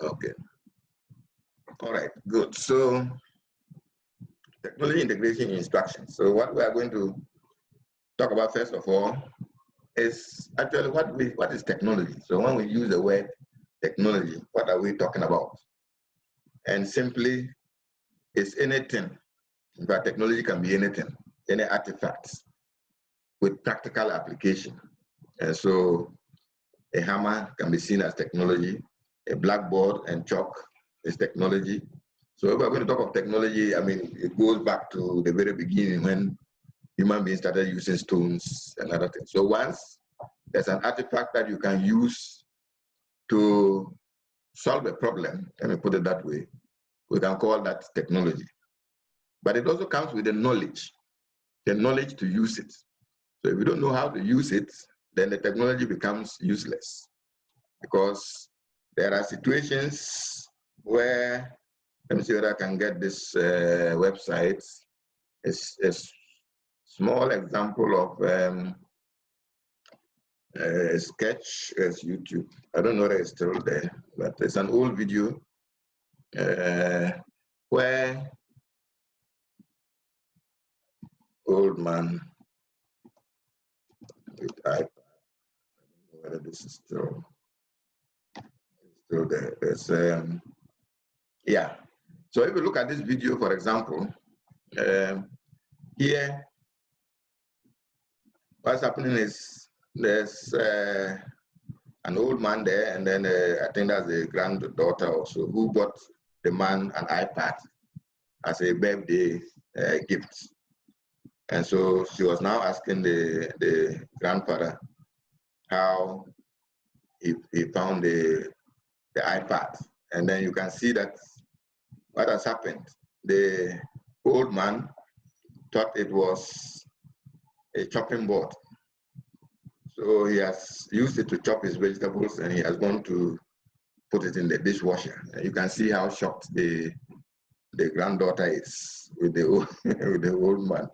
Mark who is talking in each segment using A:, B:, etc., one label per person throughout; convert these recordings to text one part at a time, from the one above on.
A: Okay. All right, good. So technology integration instructions. So what we are going to talk about first of all is actually what is technology. So when we use the word technology, what are we talking about? And simply, it's anything. In fact, technology can be anything, any artifacts with practical application. And so a hammer can be seen as technology. A blackboard and chalk is technology. So if we're going to talk of technology, I mean, it goes back to the very beginning when human beings started using stones and other things. So once there's an artifact that you can use to solve a problem, let me put it that way, we can call that technology. But it also comes with the knowledge to use it. So if you don't know how to use it, then the technology becomes useless, because there are situations where, let me see whether I can get this website. It's a small example of a sketch as YouTube. I don't know whether it's still there, but it's an old video where old man with iPad. I don't know whether this is still there. There's yeah. So if you look at this video, for example, here, what's happening is there's an old man there, and then I think that's a granddaughter also who bought the man an iPad as a birthday gift. And so she was now asking the grandfather how he found the iPad. And then you can see that what has happened. The old man thought it was a chopping board. So he has used it to chop his vegetables, and he has gone to put it in the dishwasher. And you can see how shocked the granddaughter is with the old, with the old man.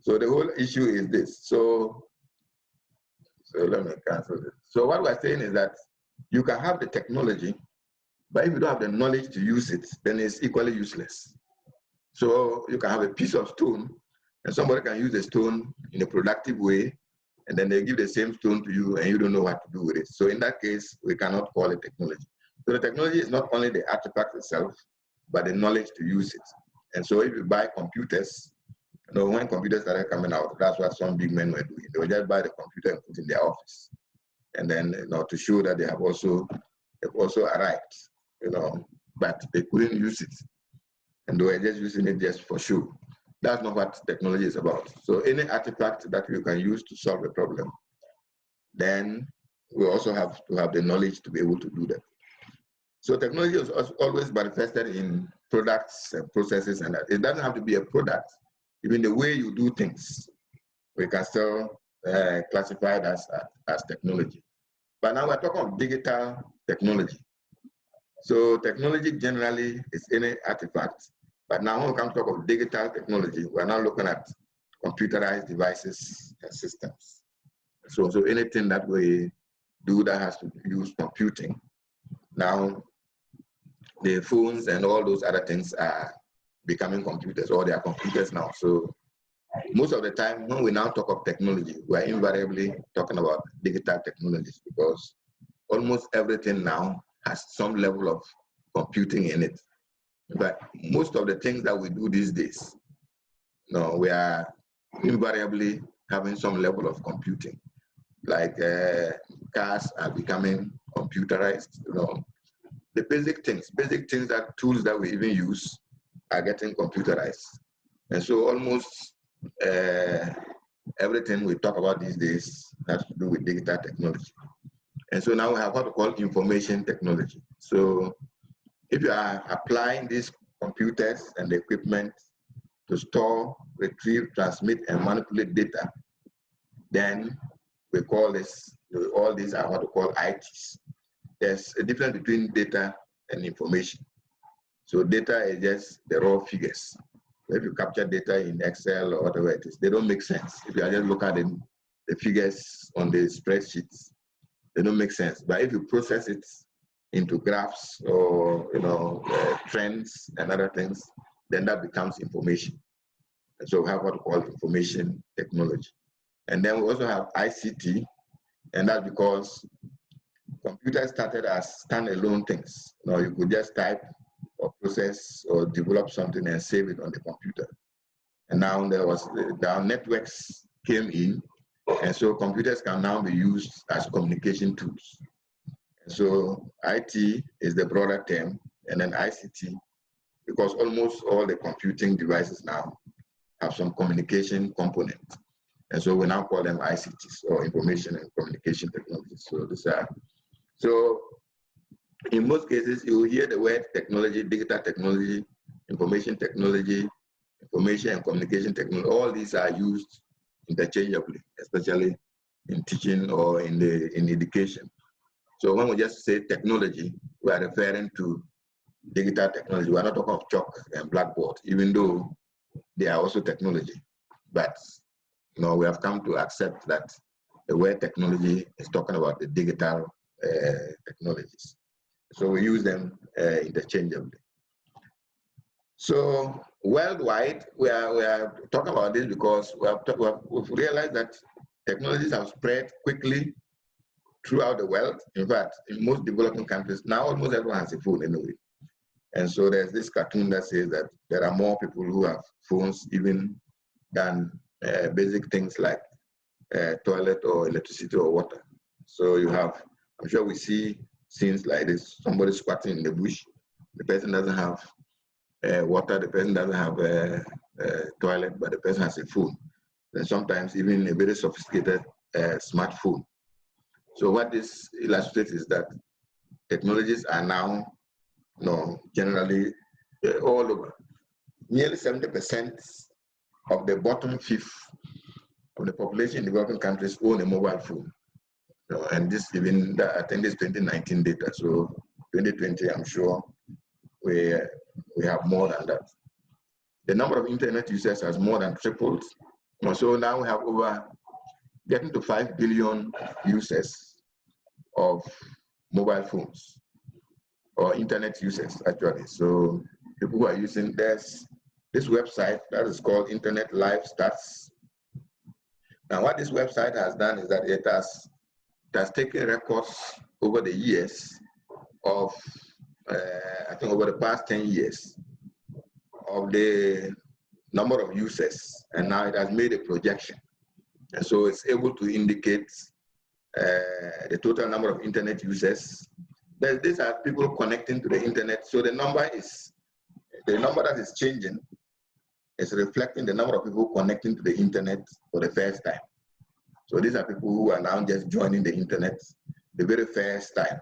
A: So the whole issue is this. So let me cancel this. So what we're saying is that you can have the technology, but if you don't have the knowledge to use it, then it's equally useless. So you can have a piece of stone, and somebody can use the stone in a productive way, and then they give the same stone to you, and you don't know what to do with it. So in that case, we cannot call it technology. So the technology is not only the artifact itself, but the knowledge to use it. And so if you buy computers, you know, when computers started coming out, that's what some big men were doing. They would just buy the computer and put it in their office, and then, you know, to show that they've also arrived, you know, but they couldn't use it, and they were just using it just for show. That's not what technology is about. So any artifact that you can use to solve a problem, then we also have to have the knowledge to be able to do that. So technology is always manifested in products and processes, and that. It doesn't have to be a product. Even the way you do things, we can still classify it as technology. But now we're talking of digital technology. So technology generally is any artifact. But now when we come to talk of digital technology, we're now looking at computerized devices and systems. So anything that we do that has to use computing. Now, the phones and all those other things are becoming computers, or they are computers now. So most of the time, when we now talk of technology, we're invariably talking about digital technologies, because almost everything now has some level of computing in it. But most of the things that we do these days, you know, we are invariably having some level of computing. Like cars are becoming computerized, you know. The basic things that tools that we even use are getting computerized. And so almost everything we talk about these days has to do with digital technology. And so now we have what we call information technology. So if you are applying these computers and the equipment to store, retrieve, transmit, and manipulate data, then we call this, all these are what we call ITs. There's a difference between data and information. So data is just the raw figures. If you capture data in Excel or whatever it is, they don't make sense. If you just look at the figures on the spreadsheets, they don't make sense. But if you process it into graphs or trends and other things, then that becomes information. And so we have what we call information technology. And then we also have ICT, and that's because computers started as standalone things. You could just type or process or develop something and save it on the computer. And now the networks came in, and so computers can now be used as communication tools. And so IT is the broader term, and then ICT, because almost all the computing devices now have some communication component. And so we now call them ICTs, or information and communication technologies. So in most cases, you will hear the word technology, digital technology, information technology, information and communication technology. All these are used interchangeably, especially in teaching or in education. So when we just say technology, we are referring to digital technology. We are not talking of chalk and blackboard, even though they are also technology. But we have come to accept that the word technology is talking about the digital technologies. So we use them interchangeably. So worldwide, we are talking about this because we've realized that technologies have spread quickly throughout the world. In fact, in most developing countries, now almost everyone has a phone anyway. And so there's this cartoon that says that there are more people who have phones even than basic things like toilet or electricity or water. So you have, I'm sure we see scenes like this, somebody squatting in the bush, the person doesn't have water, the person doesn't have a toilet, but the person has a phone. And sometimes even a very sophisticated smartphone. So what this illustrates is that technologies are now generally all over. Nearly 70% of the bottom fifth of the population in developing countries own a mobile phone. And this even, I think this 2019 data. So 2020, I'm sure we have more than that. The number of internet users has more than tripled. So now we have getting to 5 billion users of mobile phones, or internet users actually. So people who are using this website that is called Internet Live Stats. Now what this website has done is that it has taken records over the years of, I think over the past 10 years of the number of users, and now it has made a projection. And so it's able to indicate the total number of internet users. These are people connecting to the internet. So the number that is changing is reflecting the number of people connecting to the internet for the first time. So these are people who are now just joining the internet the very first time.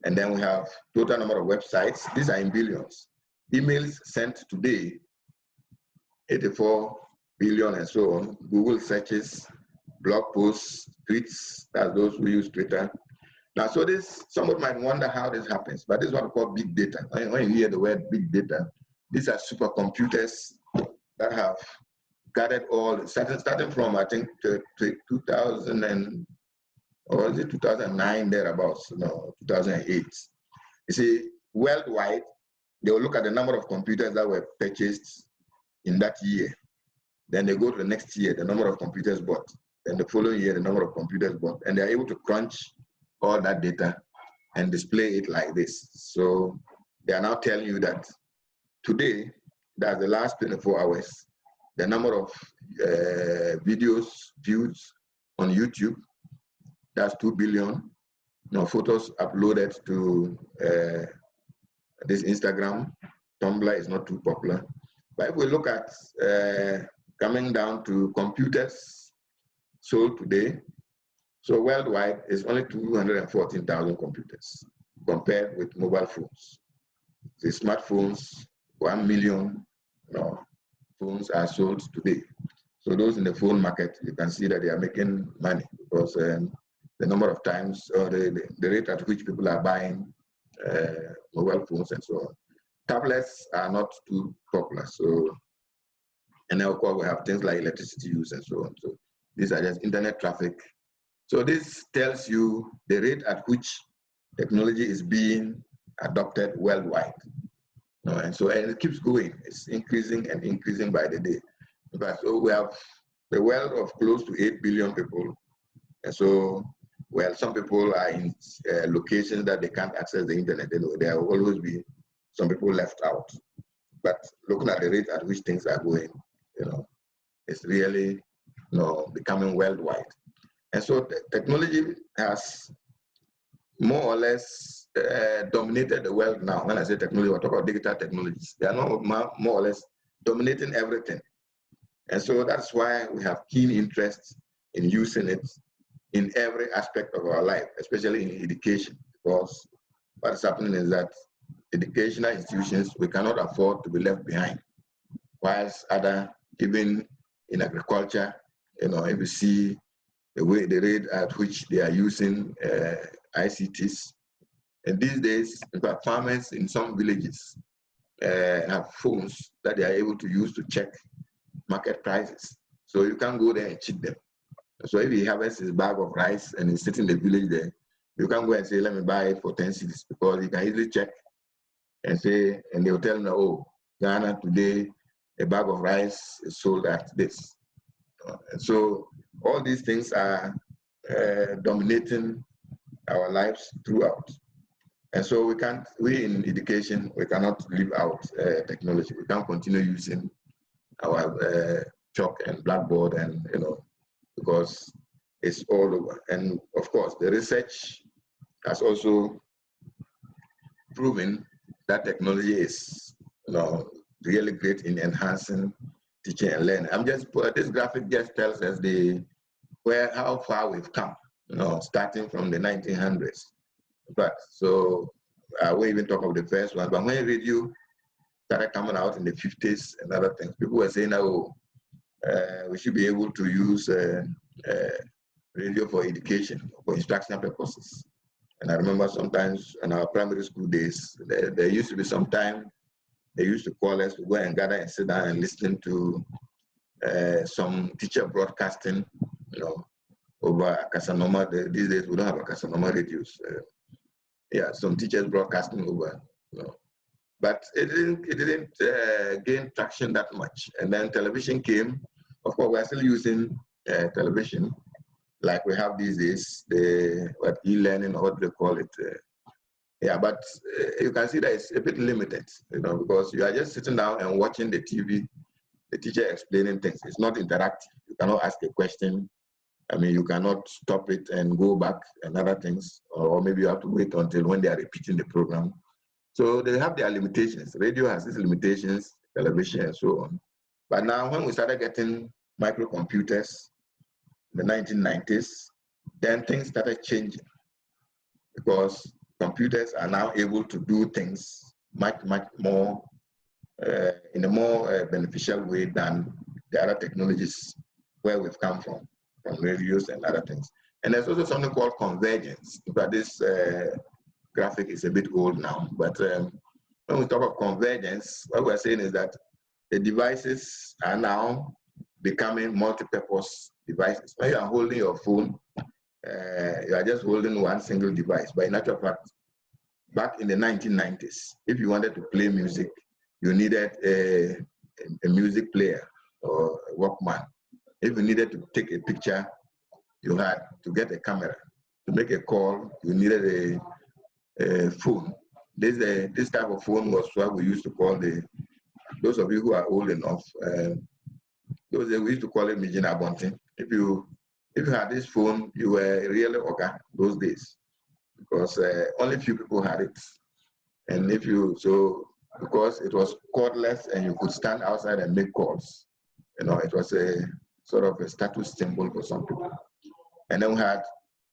A: And then we have total number of websites. These are in billions. Emails sent today, 84 billion and so on. Google searches, blog posts, tweets, that's those who use Twitter. Now, so somebody might wonder how this happens, but this is what we call big data. When you hear the word big data, these are supercomputers that have gathered all, starting from, I think, 2000 or is it 2009, thereabouts, 2008. You see, worldwide, they will look at the number of computers that were purchased in that year. Then they go to the next year, the number of computers bought. Then the following year, the number of computers bought. And they're able to crunch all that data and display it like this. So they are now telling you that today, that's the last 24 hours, the number of videos viewed on YouTube, that's 2 billion. Photos uploaded to this Instagram. Tumblr is not too popular. But if we look at coming down to computers sold today, so worldwide, it's only 214,000 computers compared with mobile phones. The smartphones, 1 million phones are sold today. So those in the phone market, you can see that they are making money because the number of times or the rate at which people are buying mobile phones and so on. Tablets are not too popular. So, and then of course we have things like electricity use and so on. So these are just internet traffic. So this tells you the rate at which technology is being adopted worldwide. And so and it keeps going. It's increasing and increasing by the day. In fact, so we have the world of close to 8 billion people. And so, well, some people are in locations that they can't access the internet. There will always be some people left out. But looking at the rate at which things are going, it's really, becoming worldwide. And so technology has more or less dominated the world now. When I say technology, we're talking about digital technologies. They are more or less dominating everything. And so that's why we have keen interest in using it in every aspect of our life, especially in education, because what is happening is that educational institutions, we cannot afford to be left behind. Whilst other, even in agriculture, if you see the rate at which they are using ICTs, and these days, in fact, farmers in some villages have phones that they are able to use to check market prices. So you can't go there and cheat them. So if he harvests his bag of rice and he's sitting in the village there, you can't go and say, let me buy it for 10 cedis, because you can easily check and say, and they'll tell me, oh, Ghana today, a bag of rice is sold at this. And so all these things are dominating our lives throughout. And so we in education, we cannot leave out technology. We can't continue using our chalk and blackboard and, because it's all over. And of course, the research has also proven that technology is, really great in enhancing teaching and learning. This graphic just tells us how far we've come, starting from the 1900s. But so we even talk of the first one, but when radio started coming out in the 50s and other things, people were saying, oh, we should be able to use radio for education, for instructional purposes. And I remember sometimes in our primary school days, there used to be some time they used to call us to go and gather and sit down and listen to some teacher broadcasting, over Casanoma. These days we don't have a Casanoma radios. Some teachers broadcasting over, but it didn't gain traction that much. And then television came. Of course, we're still using television like we have these days, e-learning, or what they call it. But you can see that it's a bit limited, because you are just sitting down and watching the TV, the teacher explaining things. It's not interactive. You cannot ask a question. I mean, you cannot stop it and go back and other things, or maybe you have to wait until when they are repeating the program. So they have their limitations. Radio has its limitations, television and so on. But now when we started getting microcomputers in the 1990s, then things started changing, because computers are now able to do things much more in a more beneficial way than the other technologies where we've come from radios and other things. And there's also something called convergence. But this graphic is a bit old now. But when we talk of convergence, what we're saying is that the devices are now becoming multi-purpose devices. When you are holding your phone, you are just holding one single device. But in actual fact, back in the 1990s, if you wanted to play music, you needed a music player or a Walkman. If you needed to take a picture, you had to get a camera. To make a call, you needed a phone. This type of phone was what we used to call those of you who are old enough, we used to call it Mijina Bunting. If you had this phone, you were really okay those days, because only few people had it. And because it was cordless and you could stand outside and make calls, it was a sort of a status symbol for some people. And then we had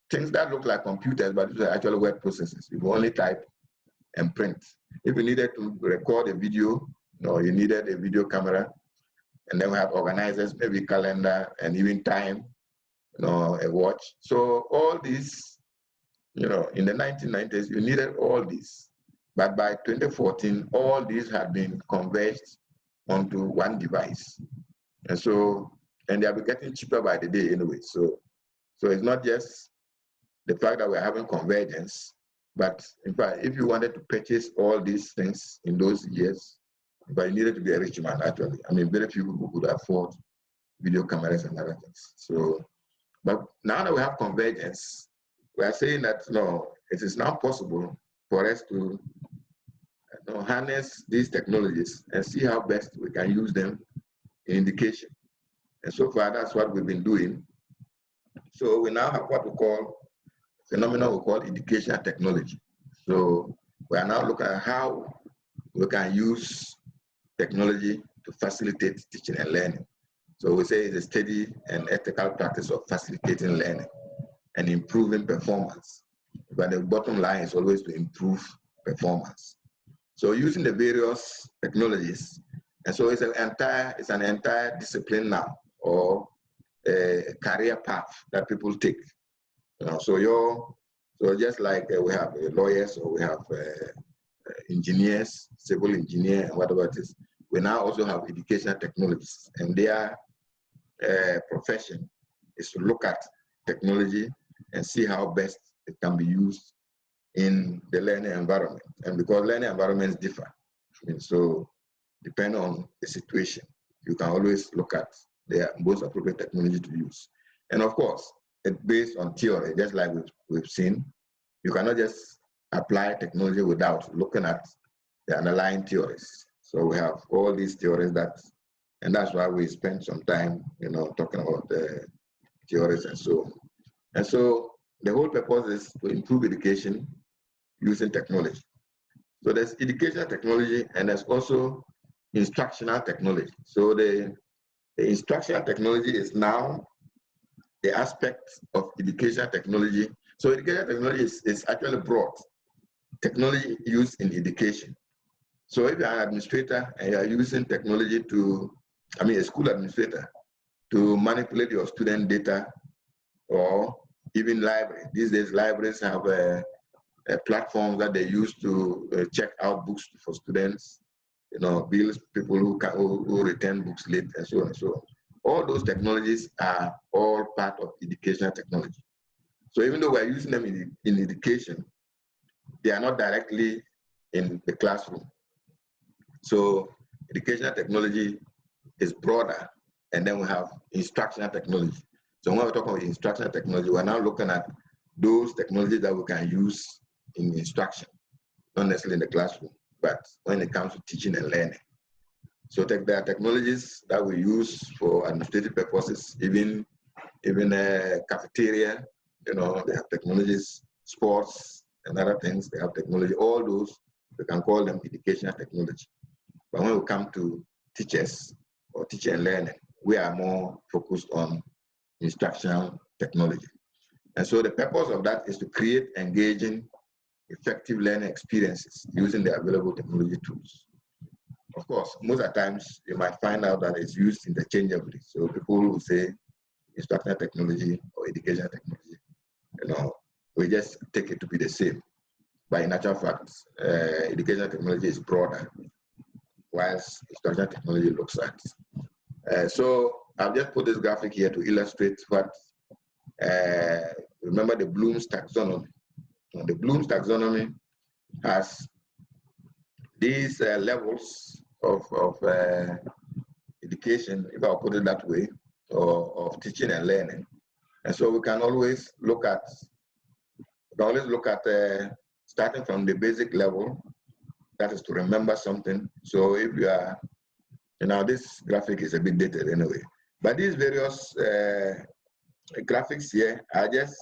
A: things that looked like computers, but these were actually word processors. You could only type and print. If you needed to record a video, you needed a video camera. And then we had organizers, maybe calendar, and even time, a watch. So all these, in the 1990s, you needed all these. But by 2014, all these had been converged onto one device. And they'll be getting cheaper by the day anyway. So it's not just the fact that we're having convergence, But in fact, if you wanted to purchase all these things in those years, but you needed to be a rich man, actually. I mean, very few people could afford video cameras and other things. So, but now that we have convergence, we are saying that no, it is now possible for us to harness these technologies and see how best we can use them in education. And so far, that's what we've been doing. So we now have what we call phenomenon we call educational technology. So we are now looking at how we can use technology to facilitate teaching and learning. So we say it's a steady and ethical practice of facilitating learning and improving performance. But the bottom line is always to improve performance. So using the various technologies, and so it's an entire discipline now, or a career path that people take. So just like we have lawyers, or we have engineers, civil engineer, and whatever it is, we now also have educational technologists, and their profession is to look at technology and see how best it can be used in the learning environment. And because learning environments differ, so depending on the situation, you can always look at the most appropriate technology to use. And of course, it's based on theory, just like we've seen. You cannot just apply technology without looking at the underlying theories. So we have all these theories and that's why we spend some time, talking about the theories and so on. And so the whole purpose is to improve education using technology. So there's educational technology and there's also instructional technology. So the instructional technology is now the aspect of educational technology. So educational technology is actually broad. Technology used in education. So if you're an administrator and you're using technology a school administrator, to manipulate your student data, or even library. These days, libraries have a platform that they use to check out books for students, bills, people who return books late, and so on and so on. All those technologies are all part of educational technology. So even though we're using them in education, they are not directly in the classroom. So educational technology is broader, and then we have instructional technology. So when we talk about instructional technology, we're now looking at those technologies that we can use in instruction, not necessarily in the classroom, but when it comes to teaching and learning. So there are technologies that we use for administrative purposes, even a cafeteria, they have technologies, sports and other things, they have technology. All those, we can call them educational technology. But when we come to teachers or teaching and learning, we are more focused on instructional technology. And so the purpose of that is to create engaging, effective learning experiences using the available technology tools. Of course, most of the times you might find out that it's used interchangeably. So people will say instructional technology or educational technology. We just take it to be the same. But in actual fact, educational technology is broader, whilst instructional technology looks at. So I've just put this graphic here to illustrate what, remember the Bloom's taxonomy. The Bloom's taxonomy has these levels of education, if I'll put it that way, or of teaching and learning. And so we can always look at, starting from the basic level, that is to remember something. So if you are, this graphic is a bit dated anyway, but these various graphics here are just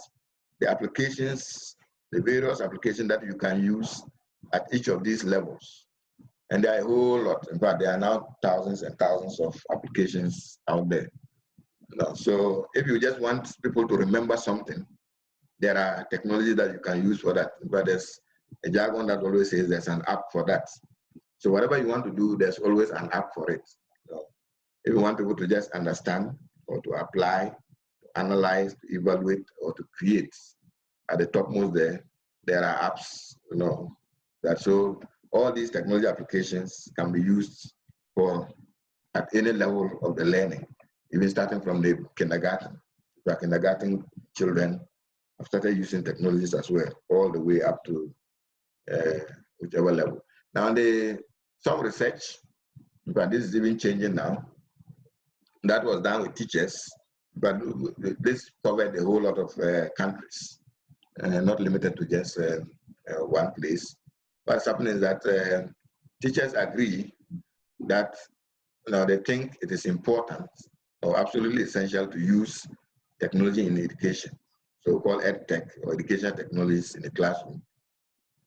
A: the applications, the various applications that you can use at each of these levels. And there are a whole lot. In fact, there are now thousands and thousands of applications out there. So if you just want people to remember something, there are technologies that you can use for that. But there's a jargon that always says there's an app for that. So whatever you want to do, there's always an app for it. If you want people to just understand or to apply, to analyze, to evaluate, or to create, at the topmost there are apps, that so all these technology applications can be used at any level of the learning, even starting from the kindergarten. The kindergarten children have started using technologies as well, all the way up to whichever level. Now, some research, but this is even changing now, that was done with teachers, but this covered a whole lot of countries, not limited to just one place. What's happening is that teachers agree that they think it is important or absolutely essential to use technology in education, so-called EdTech or educational technologies in the classroom.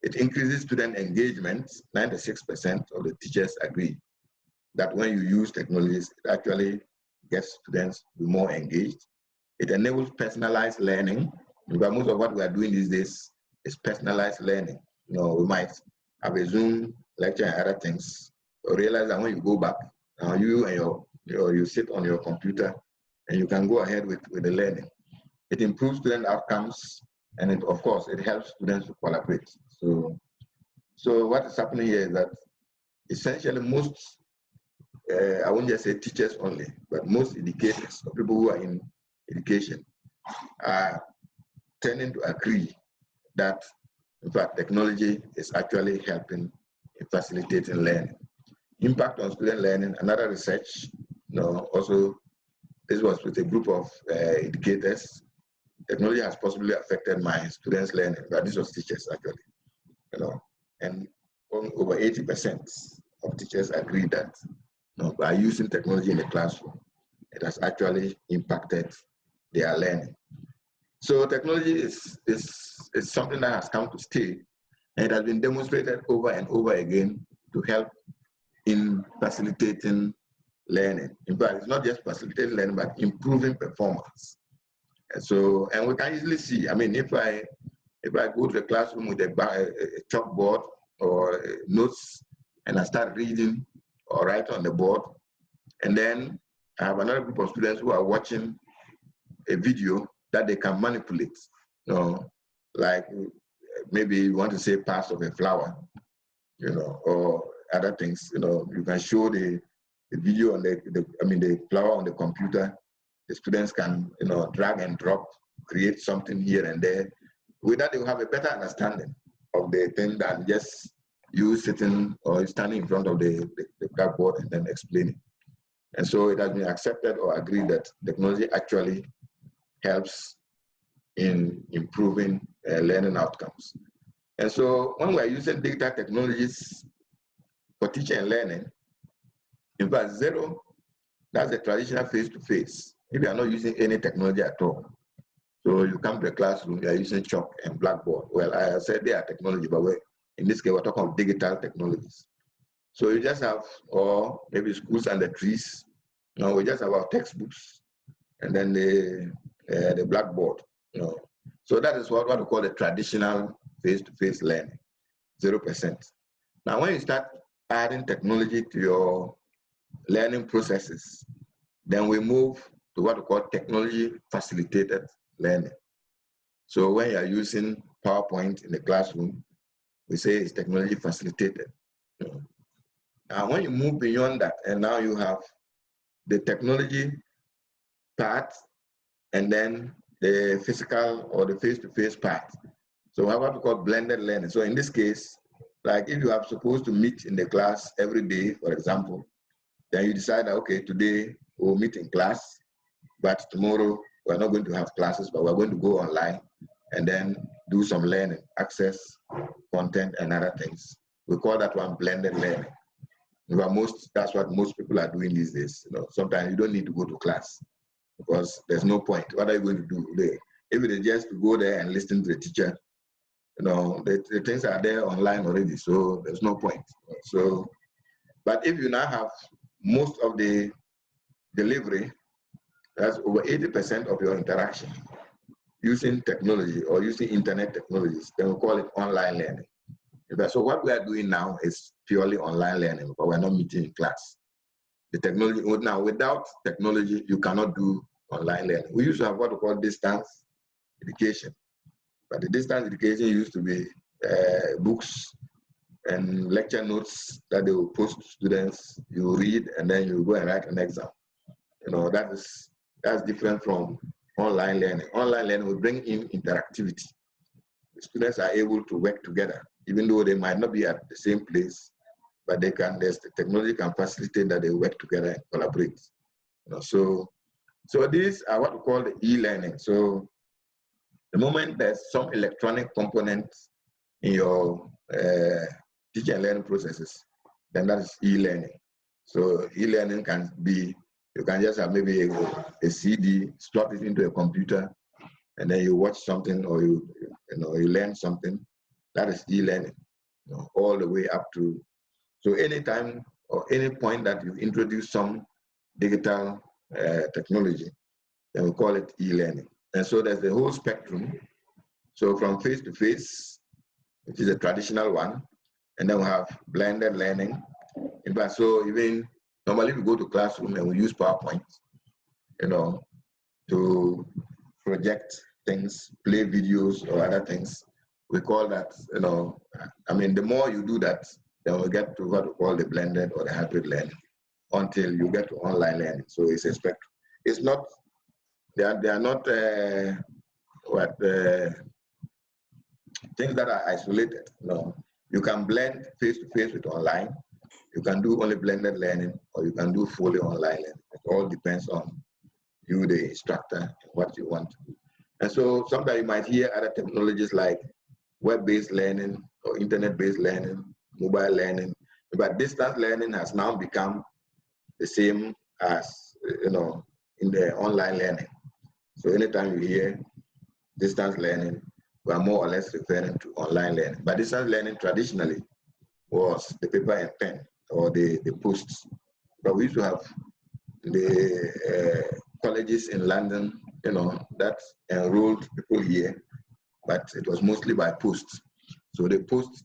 A: It increases student engagement. 96% of the teachers agree that when you use technologies, it actually gets students to be more engaged. It enables personalized learning. Because most of what we are doing these days is personalized learning. We might have a Zoom lecture and other things. You realize that when you go back, you and you sit on your computer and you can go ahead with the learning. It improves student outcomes, and of course, it helps students to collaborate. So what is happening here is that essentially most, I won't just say teachers only, but most educators, or people who are in education, are tending to agree that, in fact, technology is actually helping in facilitating learning. Impact on student learning, another research, also, this was with a group of educators. Technology has possibly affected my students' learning, but this was teachers actually, and over 80% of teachers agree that by using technology in the classroom, it has actually impacted their learning. So technology is something that has come to stay, and it has been demonstrated over and over again to help in facilitating learning. In fact, it's not just facilitating learning, but improving performance. And we can easily see, I mean, if I go to the classroom with a chalkboard or notes and I start reading or write on the board, and then I have another group of students who are watching a video that they can manipulate, like maybe you want to say parts of a flower, or other things, you can show the video on the flower on the computer. The students can, drag and drop, create something here and there. With that, they will have a better understanding of the thing than just you sitting or standing in front of the blackboard and then explaining. And so it has been accepted or agreed that technology actually helps in improving learning outcomes. And so when we're using digital technologies for teaching and learning, in fact, zero, that's the traditional face-to-face. If you are not using any technology at all, so you come to the classroom, you are using chalk and blackboard. Well, I said they are technology, but in this case, we're talking about digital technologies. So you just have, or maybe schools and the trees. We just have our textbooks and then the blackboard. So that is what we call the traditional face-to-face learning, 0%. Now, when you start adding technology to your learning processes, then we move to what we call technology facilitated learning. So when you are using PowerPoint in the classroom, we say it's technology facilitated. Now, when you move beyond that, and now you have the technology part and then the physical or the face-to-face part. So we have what we call blended learning. So in this case, like if you are supposed to meet in the class every day, for example, then you decide that, okay, today we'll meet in class, but tomorrow we're not going to have classes, but we're going to go online and then do some learning, access content and other things. We call that one blended learning. That's what most people are doing these days. Sometimes you don't need to go to class because there's no point. What are you going to do there? If it is just to go there and listen to the teacher, the things are there online already, so there's no point. So, but if you now have most of the delivery, that's over 80% of your interaction using technology or using internet technologies, then we call it online learning. So what we are doing now is purely online learning, but we're not meeting in class. The technology, now without technology, you cannot do online learning. We used to have what we call distance education, but the distance education used to be books and lecture notes that they will post to students. You read and then you go and write an exam. That's different from online learning. Online learning will bring in interactivity. The students are able to work together, even though they might not be at the same place, but they can, the technology can facilitate that they work together and collaborate. So these are what we call the e-learning. So the moment there's some electronic components in your teaching and learning processes, then that is e-learning. So e-learning can be, you can just have maybe a CD, slot it into a computer, and then you watch something or you learn something. That is e-learning, all the way up to, so anytime or any point that you introduce some digital technology, then we call it e-learning. And so there's the whole spectrum. So from face-to-face, which is a traditional one, and then we have blended learning. In fact, so even normally we go to classroom and we use PowerPoint, to project things, play videos or other things. We call that, the more you do that, then we get to what we call the blended or the hybrid learning until you get to online learning. So it's a spectrum. It's not, they are not things that are isolated. No, you can blend face-to-face with online. You can do only blended learning, or you can do fully online learning. It all depends on you, the instructor, and what you want to do. And so sometimes you might hear other technologies like web-based learning or internet-based learning, mobile learning, but distance learning has now become the same as, in the online learning. So anytime you hear distance learning, we are more or less referring to online learning. But distance learning traditionally was the paper and pen or the posts. But we used to have the colleges in London, that enrolled people here, but it was mostly by post. So they post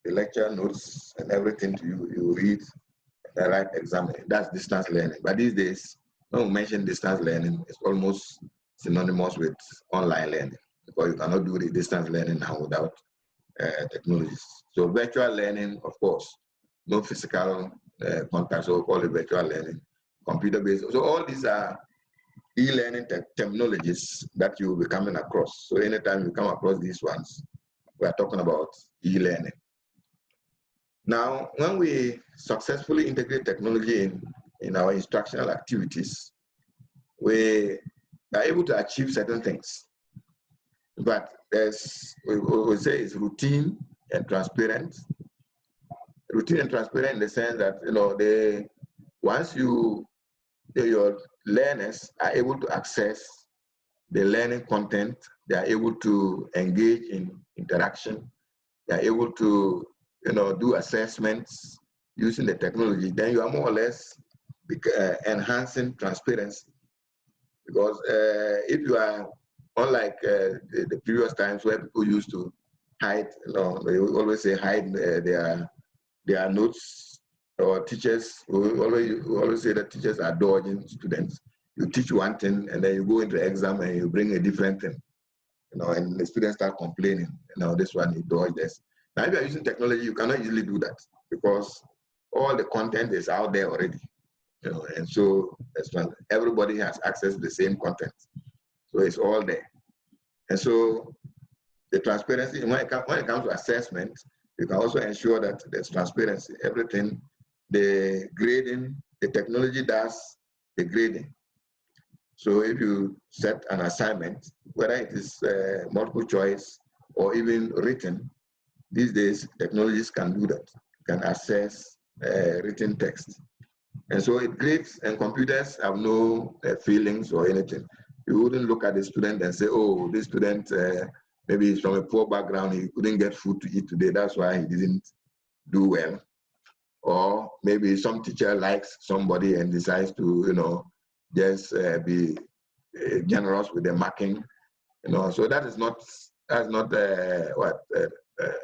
A: the lecture notes and everything to you, you read, and write exam. That's distance learning. But these days, when we mention distance learning, it's almost synonymous with online learning, because you cannot do the distance learning now without technologies. So virtual learning, of course, no physical contact, so we call it virtual learning, computer-based. So all these are e-learning terminologies that you will be coming across. So anytime you come across these ones, we are talking about e-learning. Now, when we successfully integrate technology in our instructional activities, we are able to achieve certain things. But we say it's routine and transparent. Routine and transparent in the sense that, once your learners are able to access the learning content, they are able to engage in interaction, they are able to do assessments using the technology, then you are more or less enhancing transparency. Because if you are, unlike the previous times where people used to hide, they always say hide their notes, or teachers will always say that teachers are dodging students. You teach one thing and then you go into the exam and you bring a different thing, and the students start complaining, this one you dodged this. Now, if you are using technology, you cannot easily do that because all the content is out there already, and so everybody has access to the same content. So it's all there. And so the transparency, when it comes to assessment, you can also ensure that there's transparency. Everything, the grading, the technology does the grading. So if you set an assignment, whether it is multiple choice or even written, these days technologies can do that, can assess written text. And so it grades, and computers have no feelings or anything. You wouldn't look at the student and say, oh, this student maybe he's from a poor background, he couldn't get food to eat today, that's why he didn't do well. Or maybe some teacher likes somebody and decides to, just be generous with the marking, So that's not what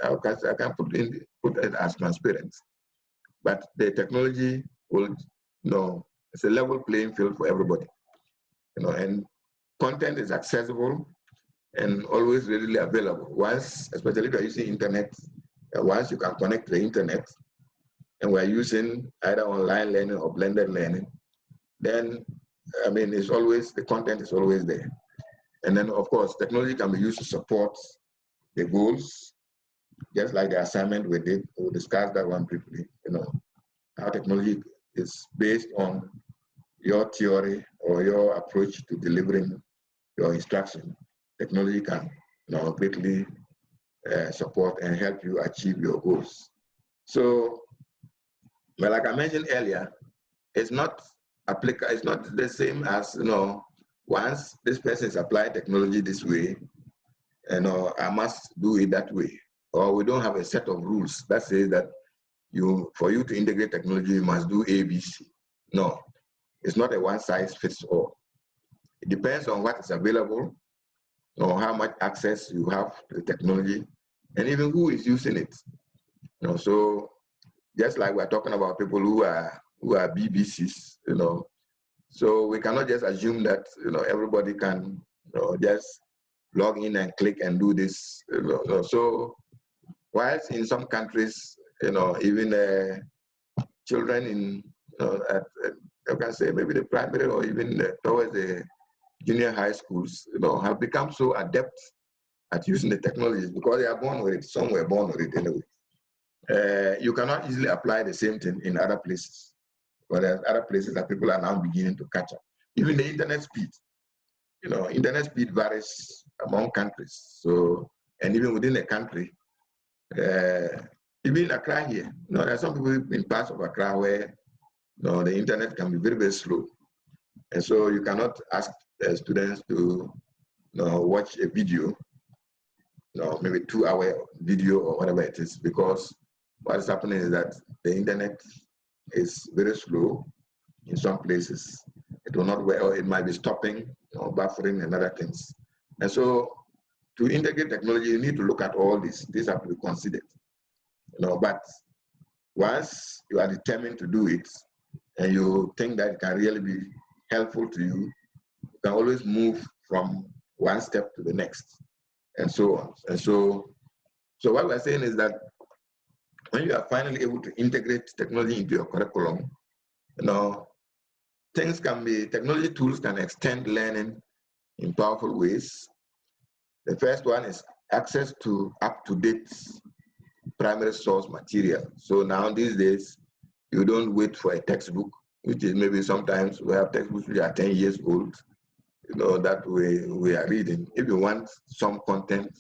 A: I can put it as transparent. But the technology will, it's a level playing field for everybody, and content is accessible and always readily available. Once, especially if you're using internet, once you can connect to the internet, and we're using either online learning or blended learning, then, it's always, the content is always there. And then, of course, technology can be used to support the goals, just like the assignment we did. We'll discuss that one briefly, how technology is based on your theory or your approach to delivering your instruction. Technology can greatly support and help you achieve your goals. So, well, like I mentioned earlier, it's not applicable. It's not the same as once this person is applying technology this way, I must do it that way. Or we don't have a set of rules that says that for you to integrate technology, you must do ABC. No, it's not a one size fits all. It depends on what is available, or how much access you have to the technology, and even who is using it. So just like we're talking about people who are BBCs, so we cannot just assume that everybody can just log in and click and do this. So whilst in some countries, even children in I can say maybe the primary or even towards the junior high schools, have become so adept at using the technologies because they are born with it. Some were born with it anyway. You cannot easily apply the same thing in other places. But there are other places that people are now beginning to catch up. Even the internet speed. Internet speed varies among countries. So, and even within a country, even in Accra here, there are some people in parts of Accra where the internet can be very, very slow. And so you cannot ask students to watch a video, maybe 2-hour video or whatever it is, because what is happening is that the internet is very slow in some places. It will not work, or it might be stopping, buffering and other things. And so to integrate technology, you need to look at all this. These have to be considered. But once you are determined to do it, and you think that it can really be helpful to you, you can always move from one step to the next, and so on. And so what we're saying is that when you are finally able to integrate technology into your curriculum, technology tools can extend learning in powerful ways. The first one is access to up-to-date primary source material. So now these days, you don't wait for a textbook, which is maybe sometimes we have textbooks which are 10 years old, that we are reading. If you want some content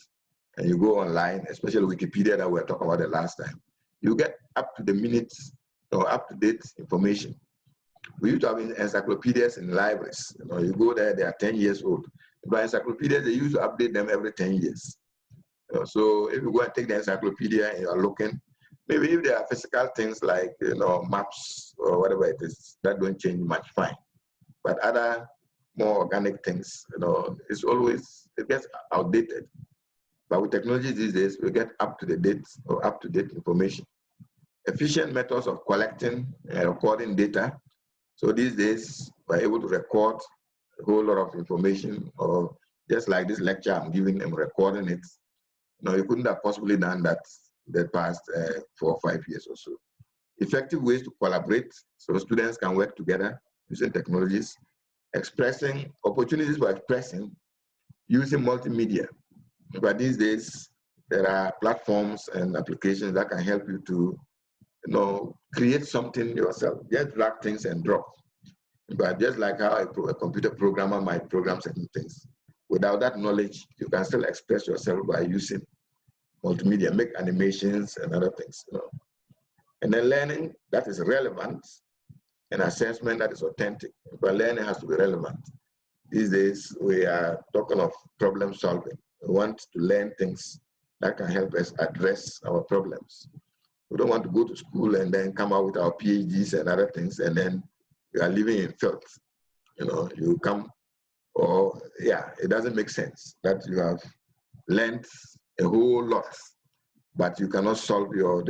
A: and you go online, especially Wikipedia that we were talking about the last time, you get up to the minute or up-to-date information. We used to have encyclopedias in libraries. You go there, they are 10 years old. But encyclopedias, they used to update them every 10 years. So if you go and take the encyclopedia and you're looking, maybe if there are physical things like maps or whatever it is, that don't change much, fine. But other more organic things, it gets outdated. But with technology these days, we get up-to-date information. Efficient methods of collecting and recording data. So these days, we're able to record a whole lot of information, or just like this lecture I'm giving, I'm recording it. You couldn't have possibly done that the past 4 or 5 years or so. Effective ways to collaborate, so students can work together using technologies. Opportunities for expressing using multimedia. But these days, there are platforms and applications that can help you to create something yourself. Just drag things and drop. But just like how a computer programmer might program certain things, without that knowledge, you can still express yourself by using multimedia, make animations and other things. And then learning that is relevant and assessment that is authentic. But learning has to be relevant. These days, we are talking of problem solving. We want to learn things that can help us address our problems. We don't want to go to school and then come out with our PhDs and other things, and then we are living in filth. You come, it doesn't make sense that you have learned a whole lot, but you cannot solve your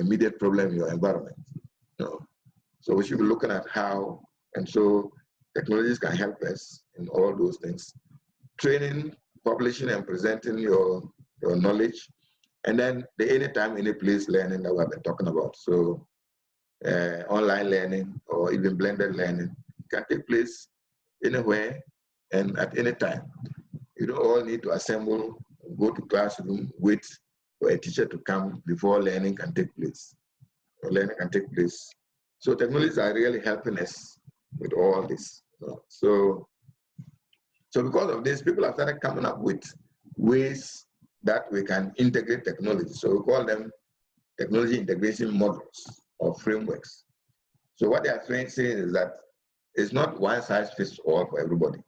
A: immediate problem in your environment. So we should be looking at how, and so technologies can help us in all those things. Training, publishing, and presenting your knowledge, and then the anytime, any place learning that we've been talking about. So online learning or even blended learning can take place anywhere and at any time. You don't all need to assemble, go to classroom, wait for a teacher to come before learning can take place. Or learning can take place. So technologies are really helping us with all this. So because of this, people have started coming up with ways that we can integrate technology. So we call them technology integration models or frameworks. So what they are saying is that it's not one size fits all for everybody.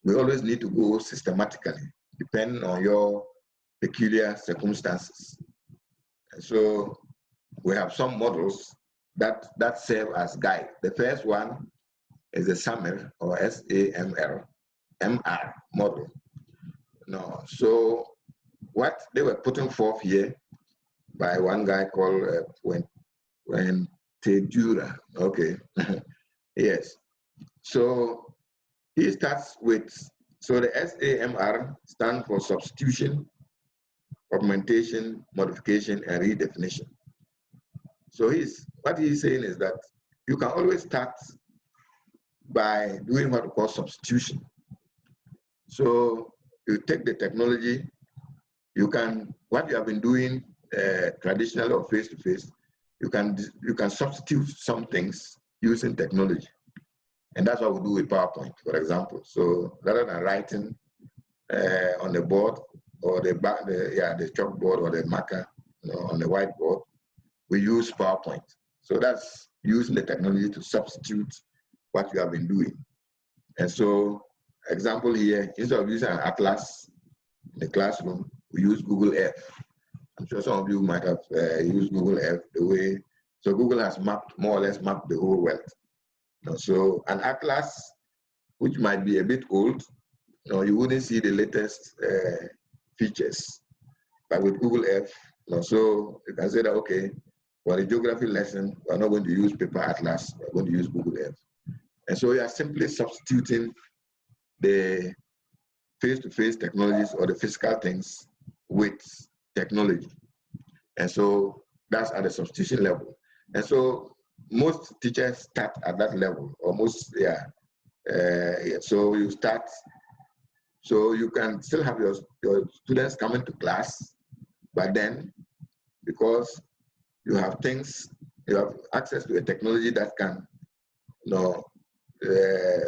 A: We always need to go systematically, depending on your peculiar circumstances. And so we have some models that serve as guide. The first one is the SAMR or SAMR model. No, so what they were putting forth here by one guy called Tedura. Okay, yes. So he starts with, so the SAMR stands for substitution, augmentation, modification, and redefinition. So what he's saying is that you can always start by doing what we call substitution. So you take the technology, what you have been doing traditionally or face-to-face, you can substitute some things using technology. And that's what we do with PowerPoint, for example. So rather than writing on the board or the chalkboard or the marker, on the whiteboard, we use PowerPoint. So that's using the technology to substitute what you have been doing. And so, example here, instead of using an atlas in the classroom, we use Google Earth. I'm sure some of you might have used Google Earth the way, so Google has more or less mapped the whole world. So an atlas, which might be a bit old, you wouldn't see the latest features. But with Google Earth, so you can say that, okay, for the geography lesson, we're not going to use paper atlas, we're going to use Google Earth. And so you are simply substituting the face-to-face technologies or the physical things with technology. And so that's at the substitution level. And so most teachers start at that level, almost, so you start, so you can still have your students coming to class, but then because you have access to a technology that can,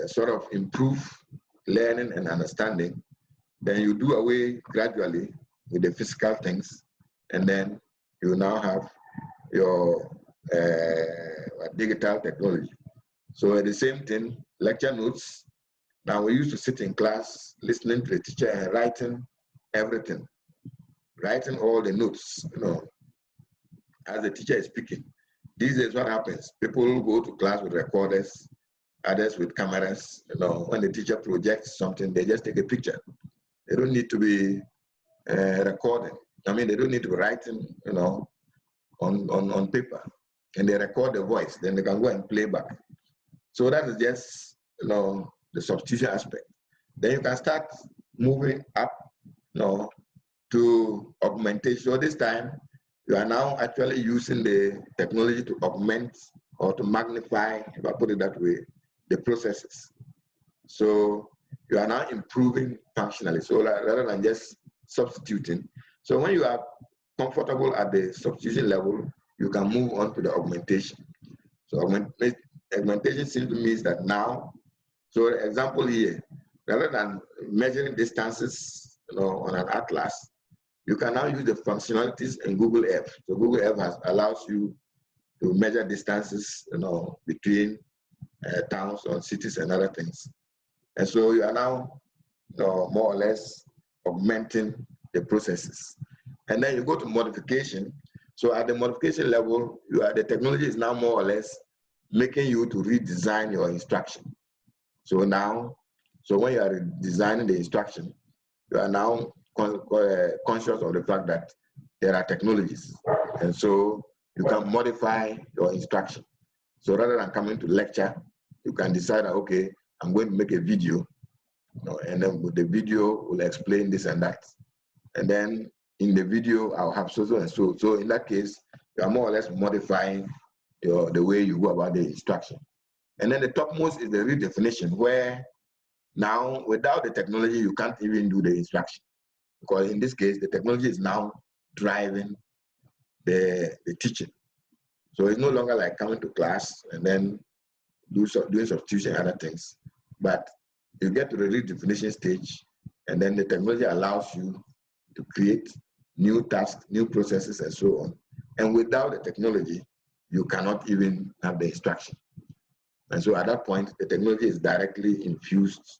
A: sort of improve learning and understanding, then you do away gradually with the physical things, and then you now have your digital technology. So the same thing, lecture notes. Now we used to sit in class, listening to the teacher and writing everything, writing all the notes, as the teacher is speaking. These days, what happens? People go to class with recorders, others with cameras. When the teacher projects something, they just take a picture. They don't need to be recording. They don't need to be writing, on paper. And they record the voice, then they can go and play back. So that is just, the substitution aspect. Then you can start moving up, to augmentation. So this time, you are now actually using the technology to augment or to magnify, if I put it that way, the processes. So you are now improving functionally. So rather than just substituting. So when you are comfortable at the substitution level, you can move on to the augmentation. So augmentation simply means that now, so the example here, rather than measuring distances, on an atlas, you can now use the functionalities in Google Earth. So Google Earth allows you to measure distances, between towns or cities and other things. And so you are now, more or less augmenting the processes. And then you go to modification. So at the modification level, the technology is now more or less making you to redesign your instruction. So when you are designing the instruction, you are now conscious of the fact that there are technologies. And so you can modify your instruction. So rather than coming to lecture, you can decide, okay, I'm going to make a video, and then with the video will explain this and that. And then in the video, I'll have so and so. So in that case, you are more or less modifying the way you go about the instruction. And then the topmost is the redefinition, where Now, without the technology, you can't even do the instruction, because in this case, the technology is now driving the teaching. So it's no longer like coming to class and then doing substitution and other things, but you get to the redefinition stage, and then the technology allows you to create new tasks, new processes, and so on. And without the technology, you cannot even have the instruction. And so at that point, the technology is directly infused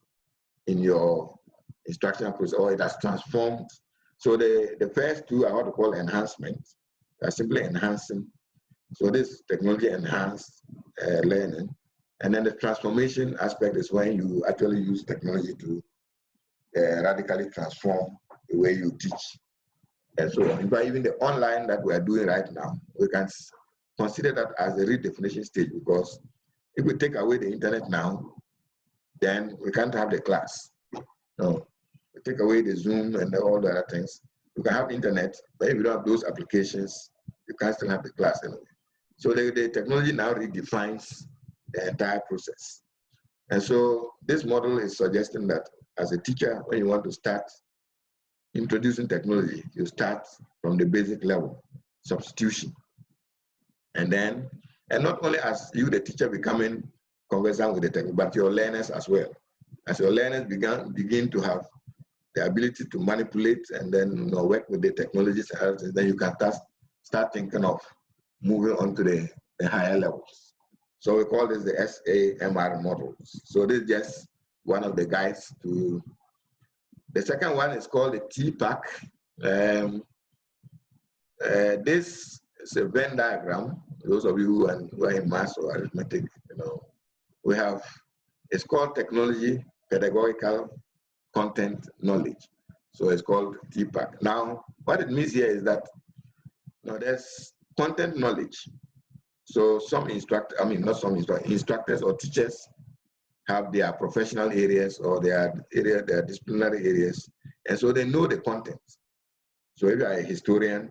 A: in your instructional process, or it has transformed. So the first two are what we call enhancements. They are simply enhancing. So this technology enhanced learning. And then the transformation aspect is when you actually use technology to radically transform the way you teach. And so on. But even the online that we are doing right now, we can consider that as a redefinition stage, because if we take away the internet now, then we can't have the class. No, we take away the Zoom and all the other things. You can have internet, but if you don't have those applications, you can't still have the class anyway. So the technology now redefines the entire process. And so this model is suggesting that as a teacher, when you want to start introducing technology, you start from the basic level, substitution. And not only as you, the teacher, becoming conversant with the technology, but your learners as well. As your learners begin to have the ability to manipulate and then work with the technologies, then you can start thinking of moving on to the higher levels. So we call this the SAMR models. So this is just one of the guides to. The second one is called the TPAC. This is a Venn diagram. Those of you who are in math or arithmetic, we have, it's called technology, pedagogical, content, knowledge. So it's called TPAC. Now, what it means here is that there's content knowledge. So some instructors or teachers have their professional areas or their disciplinary areas, and so they know the content. So if you are a historian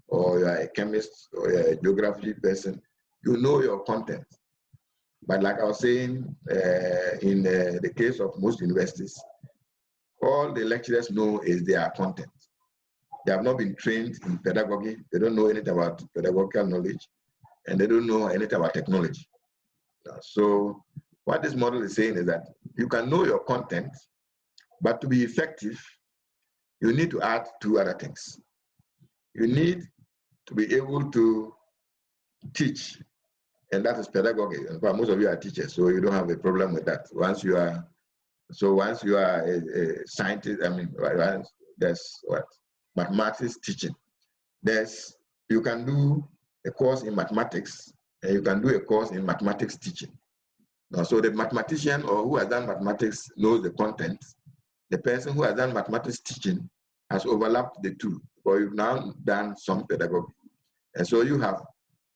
A: or you are a chemist or you're a geography person, you know your content. But like I was saying, in the case of most universities, all the lecturers know is their content. They have not been trained in pedagogy. They don't know anything about pedagogical knowledge, and they don't know anything about technology. So what this model is saying is that you can know your content, but to be effective, you need to add two other things. You need to be able to teach, and that is pedagogy. But most of you are teachers, so you don't have a problem with that. Once you are a scientist, there's what? Mathematics teaching. You can do a course in mathematics, and you can do a course in mathematics teaching. So the mathematician or who has done mathematics knows the content. The person who has done mathematics teaching has overlapped the two, or you've now done some pedagogy. And so you have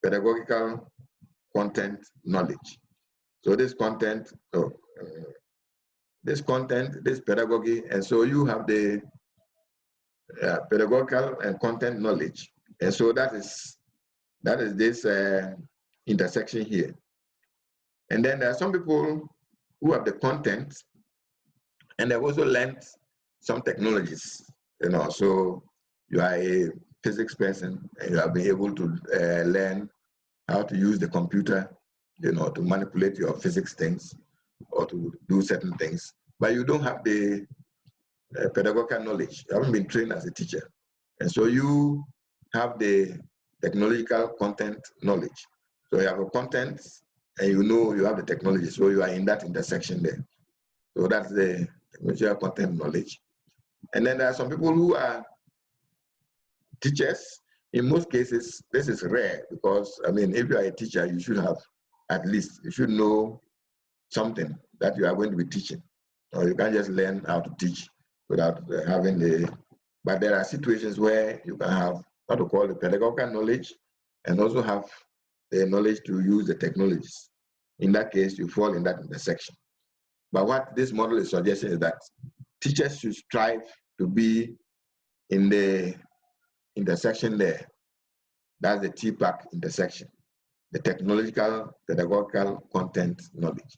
A: pedagogical content knowledge. So this pedagogy, and so you have the pedagogical and content knowledge. And so that is this intersection here. And then there are some people who have the content and they've also learned some technologies, so you are a physics person and you have been able to learn how to use the computer, to manipulate your physics things or to do certain things, but you don't have the pedagogical knowledge. You haven't been trained as a teacher. And so you have the technological content knowledge. So you have a content and you have the technology. So you are in that intersection there. So that's the technological content knowledge. And then there are some people who are teachers. In most cases, this is rare because, if you are a teacher, you should know something that you are going to be teaching. Or you can't just learn how to teach without having but there are situations where you can have what we call the pedagogical knowledge and also have the knowledge to use the technologies. In that case, you fall in that intersection. But what this model is suggesting is that teachers should strive to be in the intersection there. That's the TPAC intersection, the technological, pedagogical, content knowledge.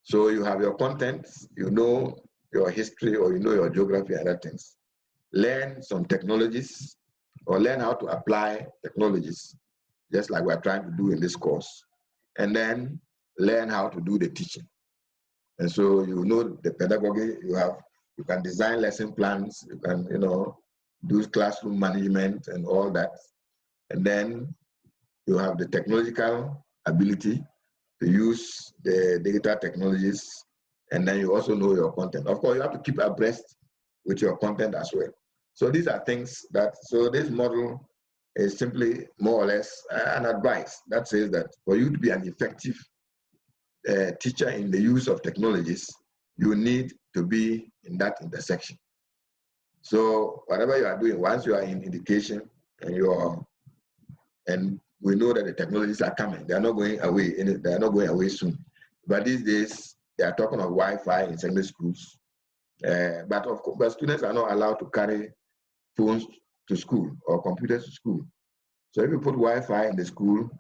A: So you have your content, you know your history, or you know your geography and other things. Learn some technologies, or learn how to apply technologies, just like we're trying to do in this course. And then learn how to do the teaching. And so you know the pedagogy, you can design lesson plans, you can, do classroom management and all that. And then you have the technological ability to use the digital technologies, and then you also know your content. Of course, you have to keep abreast with your content as well. So these are things so this model is simply more or less an advice that says that for you to be an effective teacher in the use of technologies, you need to be in that intersection. So whatever you are doing, once you are in education and we know that the technologies are coming, they are not going away. They are not going away soon. But these days, they are talking of Wi-Fi in secondary schools. But of course, but students are not allowed to carry phones to school or computers to school. So if you put Wi-Fi in the school,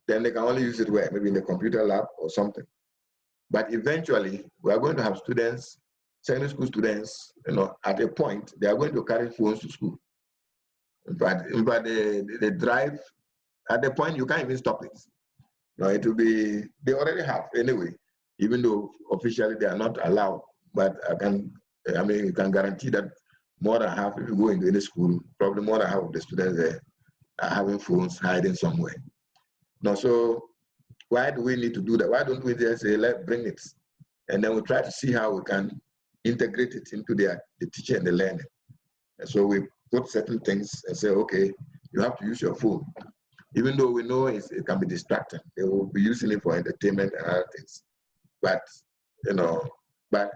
A: then they can only use it where? Maybe in the computer lab or something. But eventually, we are going to have students, secondary school students, at a point, they are going to carry phones to school. But the drive, at the point, you can't even stop it. It will be, they already have anyway, even though officially they are not allowed. But you can guarantee that more than half, if you go into any school, probably more than half of the students there are having phones hiding somewhere. So why do we need to do that? Why don't we just say, let's bring it? And then we try to see how we can integrate it into the teaching and the learning. And so we put certain things and say, okay, you have to use your phone. Even though we know it can be distracting, they will be using it for entertainment and other things. But, but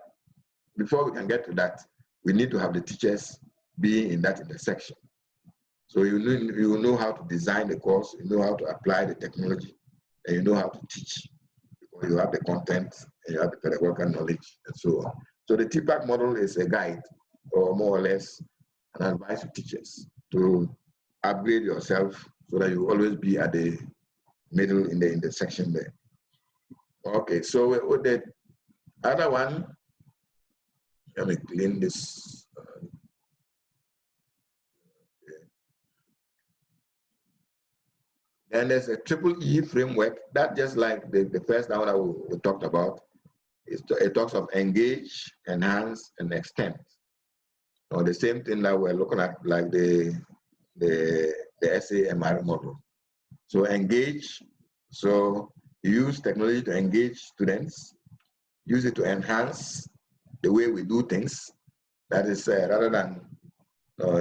A: before we can get to that, we need to have the teachers being in that intersection. So you know how to design the course, you know how to apply the technology, and you know how to teach. Because you have the content, and you have the pedagogical knowledge, and so on. So the TPACK model is a guide, or more or less an advice to teachers to upgrade yourself so that you always be at the middle in the intersection there. Okay, so with the other one, let me clean this. Then there's a EEE framework that, just like the first one that we talked about, it talks of engage, enhance, and extend. Or the same thing that we're looking at, like the SAMR model. So engage, so you use technology to engage students, use it to enhance the way we do things. That is, rather than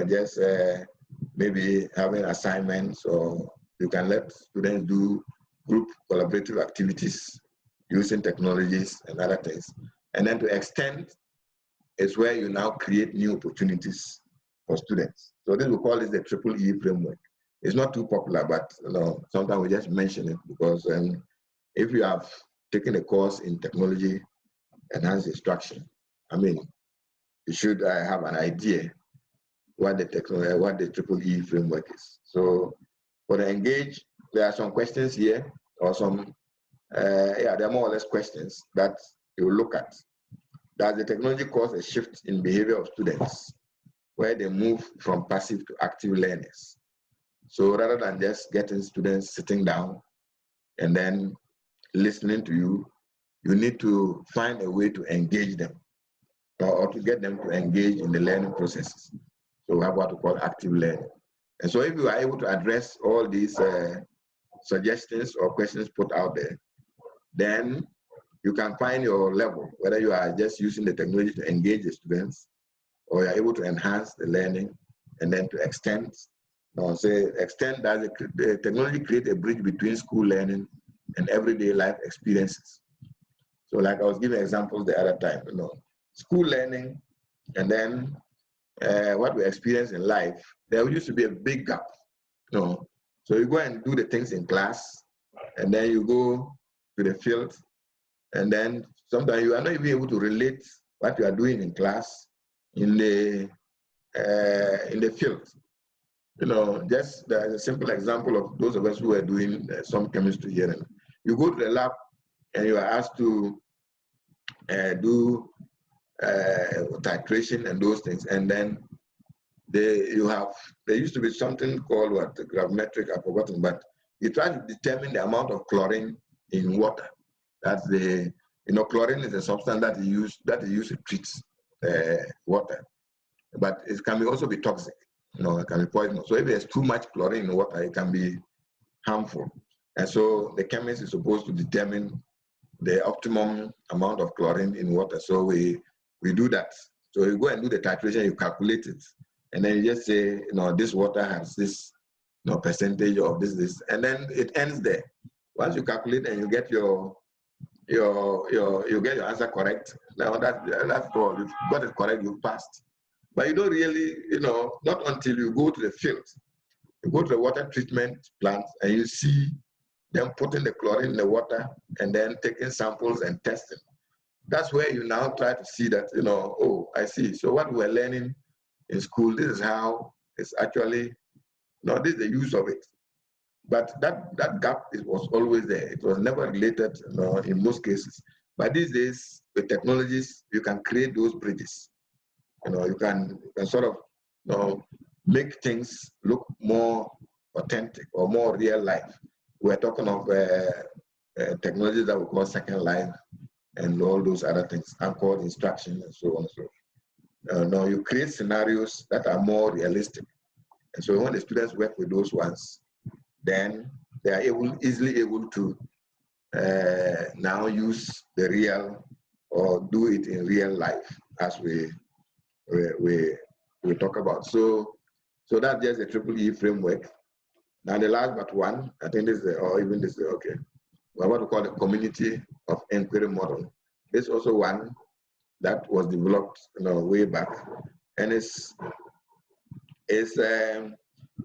A: just maybe having assignments, or you can let students do group collaborative activities using technologies and other things. And then to extend is where you now create new opportunities for students. So this we call it the EEE framework. It's not too popular, but sometimes we just mention it because if you have taken a course in technology enhanced instruction, you should have an idea what the EEE framework is. So for the engage, there are some questions here, or some, there are more or less questions that you look at. Does the technology cause a shift in behavior of students where they move from passive to active learners? So rather than just getting students sitting down and then listening to you, you need to find a way to engage them, or to get them to engage in the learning processes. So we have what we call active learning. And so if you are able to address all these suggestions or questions put out there, then you can find your level, whether you are just using the technology to engage the students, or you are able to enhance the learning, and then to extend. Extend that the technology create a bridge between school learning and everyday life experiences. So like I was giving examples the other time, school learning and then what we experience in life, there used to be a big gap. So you go and do the things in class, and then you go to the field, and then sometimes you are not even able to relate what you are doing in class in the field. Just a simple example of those of us who are doing some chemistry here. And you go to the lab and you are asked to do titration and those things, and then there used to be something called what, the gravimetric, I've forgotten, but you try to determine the amount of chlorine in water. That's the, chlorine is a substance that is used to treat water, but it can also be toxic. It can be poisonous. So if there's too much chlorine in water, it can be harmful. And so the chemist is supposed to determine the optimum amount of chlorine in water. So we do that. So you go and do the titration, you calculate it, and then you just say, this water has this, percentage of this, and then it ends there. Once you calculate and you get you get your answer correct, now that's all. You've got it correct, you passed. But you don't really, not until you go to the field. You go to the water treatment plant and you see them putting the chlorine in the water and then taking samples and testing. That's where you now try to see that, oh, I see. So what we're learning in school, this is how it's actually, this is the use of it. But that gap was always there. It was never related, in most cases. But these days, with technologies, you can create those bridges. You can sort of, make things look more authentic or more real life. We're talking of technologies that we call Second Life and all those other things, anchored instruction and so on and so forth. Now you create scenarios that are more realistic. And so when the students work with those ones, then they are easily able to now use the real or do it in real life as we talk about. So that's just the EEE framework. Now the last but one, I think this is, or even this is, okay. We're what we call the community of inquiry model. This is also one that was developed, way back, and it's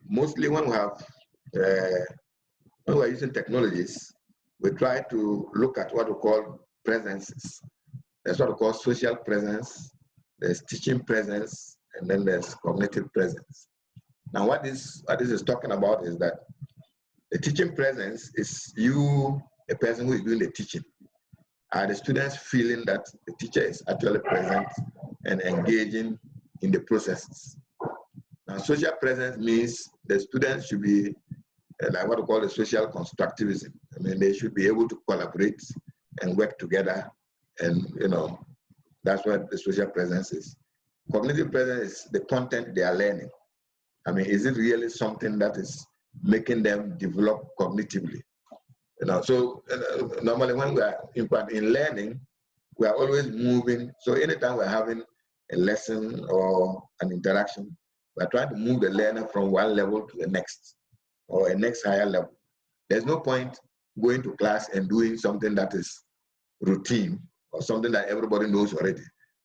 A: mostly when we have when we're using technologies, we try to look at what we call presences. There's what we call social presence, there's teaching presence, and then there's cognitive presence. Now, what this is talking about is that the teaching presence is you, a person who is doing the teaching, are the students feeling that the teacher is actually present and engaging in the processes. Now, social presence means the students should be like what we call the social constructivism. I mean, they should be able to collaborate and work together, and that's what the social presence is. Cognitive presence is the content they are learning. I mean, is it really something that is making them develop cognitively? So normally when we are in learning, we are always moving. So anytime we're having a lesson or an interaction, we're trying to move the learner from one level to the next, or a next higher level. There's no point going to class and doing something that is routine or something that everybody knows already.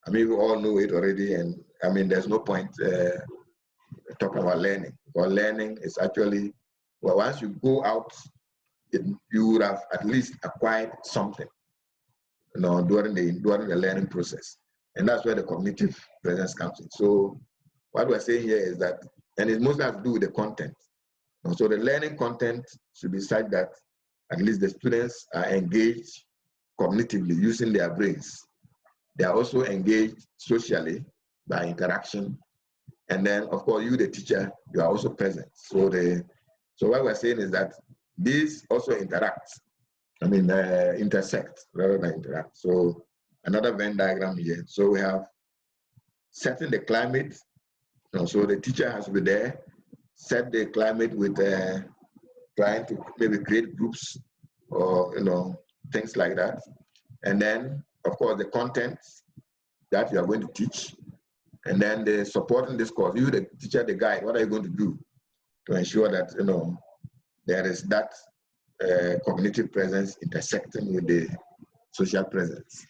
A: I mean, we all know it already, and I mean, there's no point talking about learning. Or learning is actually, well, once you go out, you would have at least acquired something, during the learning process, and that's where the cognitive presence comes in. So, what we're saying here is that, and it mostly has to do with the content. So the learning content should be such that at least the students are engaged cognitively using their brains. They are also engaged socially by interaction. And then, of course, you, the teacher, you are also present. So what we're saying is that these also interact. I mean, intersect rather than interact. So another Venn diagram here. So we have setting the climate. So the teacher has to be there, set the climate with trying to maybe create groups or things like that. And then, of course, the content that you are going to teach. And then the supporting discourse. You, the teacher, the guide, what are you going to do to ensure that there is that cognitive presence intersecting with the social presence?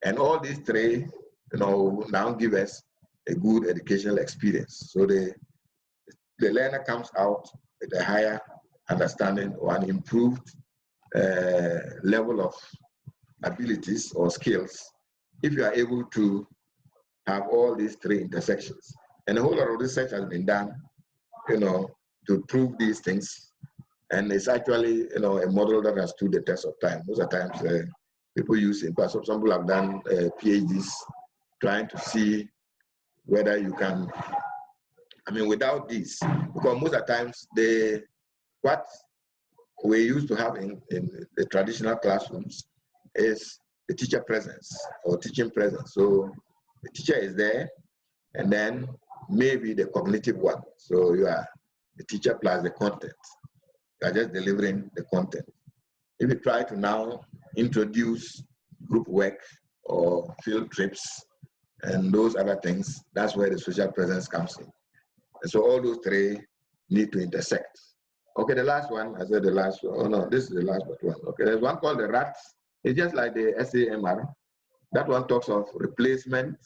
A: And all these three, now give us a good educational experience. So the learner comes out with a higher understanding or an improved level of abilities or skills if you are able to have all these three intersections. And a whole lot of research has been done, to prove these things. And it's actually, a model that has stood the test of time. Most of the times, people using, but some people have done PhDs trying to see whether you can, I mean, without this, because most of the times what we used to have in the traditional classrooms is the teacher presence or teaching presence. So the teacher is there, and then maybe the cognitive one. So you are the teacher plus the content. You are just delivering the content. If you try to now introduce group work or field trips and those other things, that's where the social presence comes in. And so all those three need to intersect. Okay, the last one, I said the last one. Oh no, this is the last but one. Okay, there's one called the RAT. It's just like the SAMR. That one talks of replacement,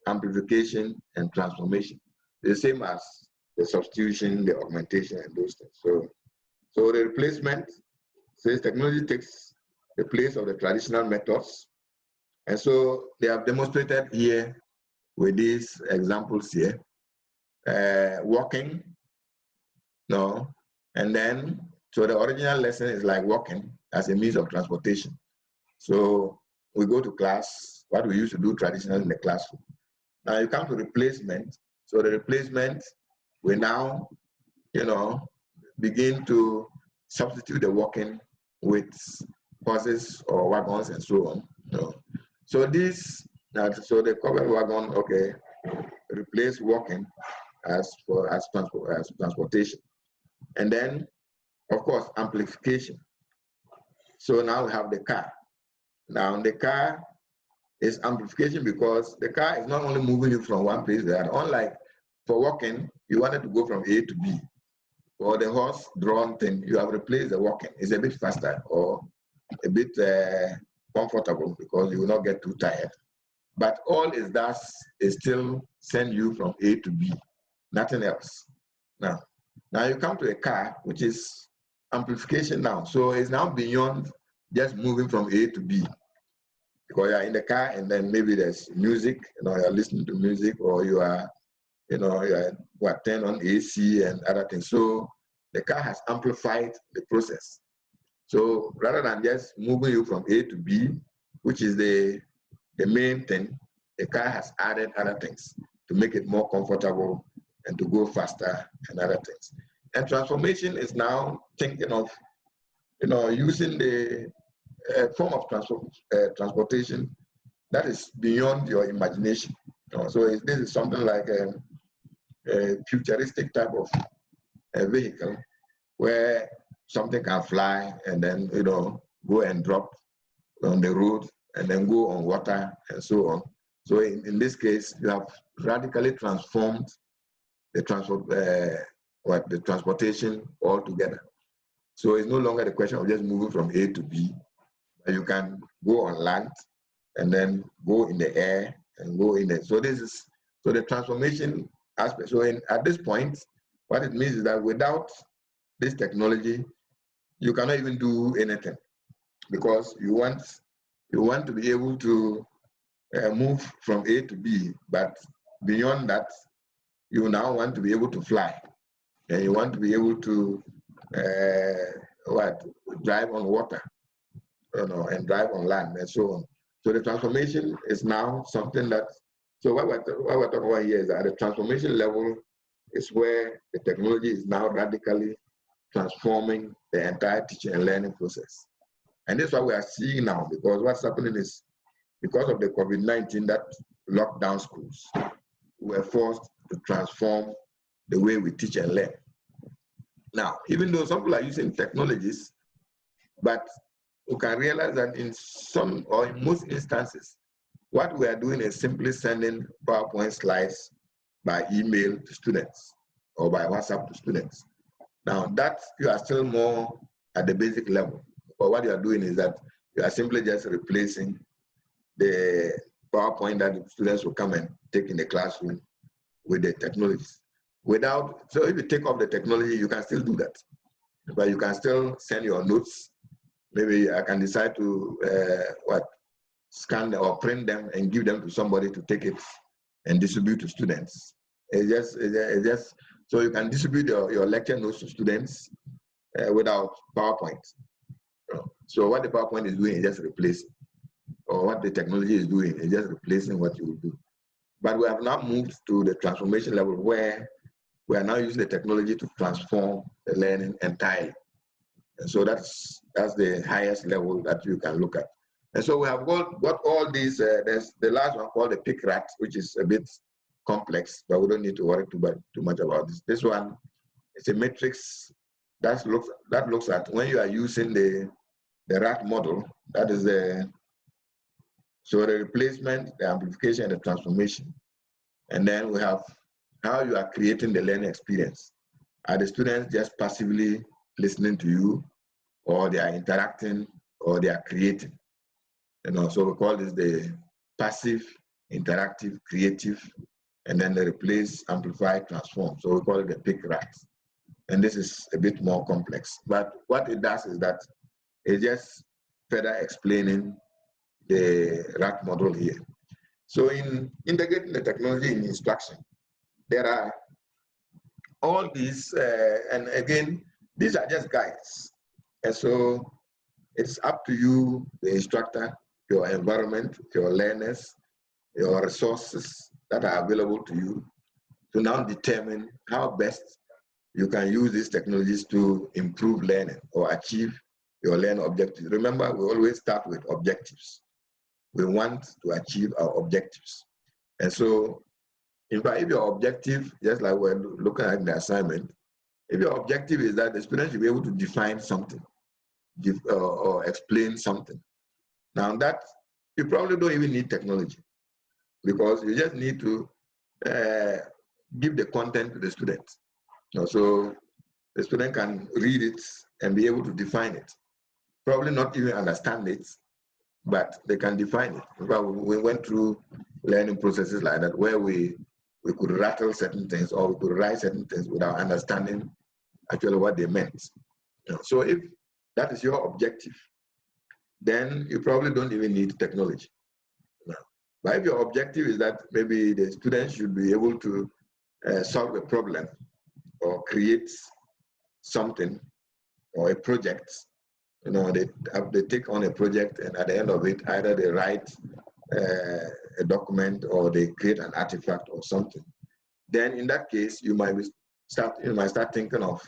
A: amplification, and transformation. The same as the substitution, the augmentation, and those things. So the replacement says technology takes the place of the traditional methods. And so they have demonstrated here with these examples here. Walking, no, and then, so the original lesson is like walking as a means of transportation. So we go to class, what we used to do traditionally in the classroom. Now you come to replacement. So the replacement, we now, begin to substitute the walking with horses or wagons and so on. So this, so the covered wagon, okay, replace walking as transportation. And then, of course, amplification. So now we have the car. Now the car is amplification because the car is not only moving you from one place to the other. Unlike for walking, you wanted to go from A to B. For the horse-drawn thing, you have replaced the walking. It's a bit faster or a bit comfortable because you will not get too tired. But all it does is still send you from A to B, nothing else. Now you come to a car, which is amplification now. So it's now beyond just moving from A to B. Because you're in the car and then maybe there's music, you're listening to music, or you are, turn on AC and other things. So the car has amplified the process. So rather than just moving you from A to B, which is the main thing, the car has added other things to make it more comfortable and to go faster and other things. And transformation is now thinking of, using the form of transportation that is beyond your imagination. So this is something like a futuristic type of vehicle where something can fly and then, go and drop on the road and then go on water and so on. So in this case, you have radically transformed the transportation altogether. So it's no longer the question of just moving from A to B. But you can go on land and then go in the air and go in it. So the transformation aspect. So at this point, what it means is that without this technology, you cannot even do anything because you want to be able to move from A to B, but beyond that, you now want to be able to fly, and you want to be able to drive on water, and drive on land and so on. So the transformation is now something that. So what we're talking about here is that at the transformation level is where the technology is now radically transforming the entire teaching and learning process. And this is what we are seeing now, because what's happening is because of the COVID-19 that locked down schools, we were forced to transform the way we teach and learn. Now, even though some people are using technologies, but we can realize that in some or in most instances, what we are doing is simply sending PowerPoint slides by email to students or by WhatsApp to students. Now, that you are still more at the basic level. But what you are doing is that you are simply just replacing the PowerPoint that the students will come and take in the classroom with the technologies. So if you take off the technology, you can still do that. But you can still send your notes. Maybe I can decide to scan or print them and give them to somebody to take it and distribute to students. It's just so you can distribute your lecture notes to students without PowerPoint. So what the PowerPoint is doing is just replacing. what the technology is doing. It's just replacing what you do. But we have now moved to the transformation level where we are now using the technology to transform the learning entirely. And so that's the highest level that you can look at. And so we have got all these, there's the last one called the PICRAT, which is a bit complex, but we don't need to worry too much about this. This one is a matrix that looks at when you are using the RAT model, that is so the replacement, the amplification, and the transformation. And then we have how you are creating the learning experience. Are the students just passively listening to you, or they are interacting, or they are creating? So we call this the passive, interactive, creative, and then the replace, amplify, transform. So we call it the PICRAT. And this is a bit more complex. But what it does is that it's just further explaining the RAT model here. So in integrating the technology in instruction, there are all these, and again, these are just guides. And so it's up to you, the instructor, your environment, your learners, your resources that are available to you to now determine how best you can use these technologies to improve learning or achieve your learning objectives. Remember, we always start with objectives. We want to achieve our objectives. And so, in fact, if your objective, just like we're looking at the assignment, if your objective is that the student should be able to define something, or explain something, now that you probably don't even need technology, because you just need to give the content to the student. So the student can read it and be able to define it. Probably not even understand it, but they can define it. In fact, we went through learning processes like that, where we could rattle certain things, or we could write certain things without understanding actually what they meant. So if that is your objective, then you probably don't even need technology. But if your objective is that maybe the students should be able to solve a problem or create something or a project, they take on a project, and at the end of it, either they write a document or they create an artifact or something. Then in that case, you might start thinking of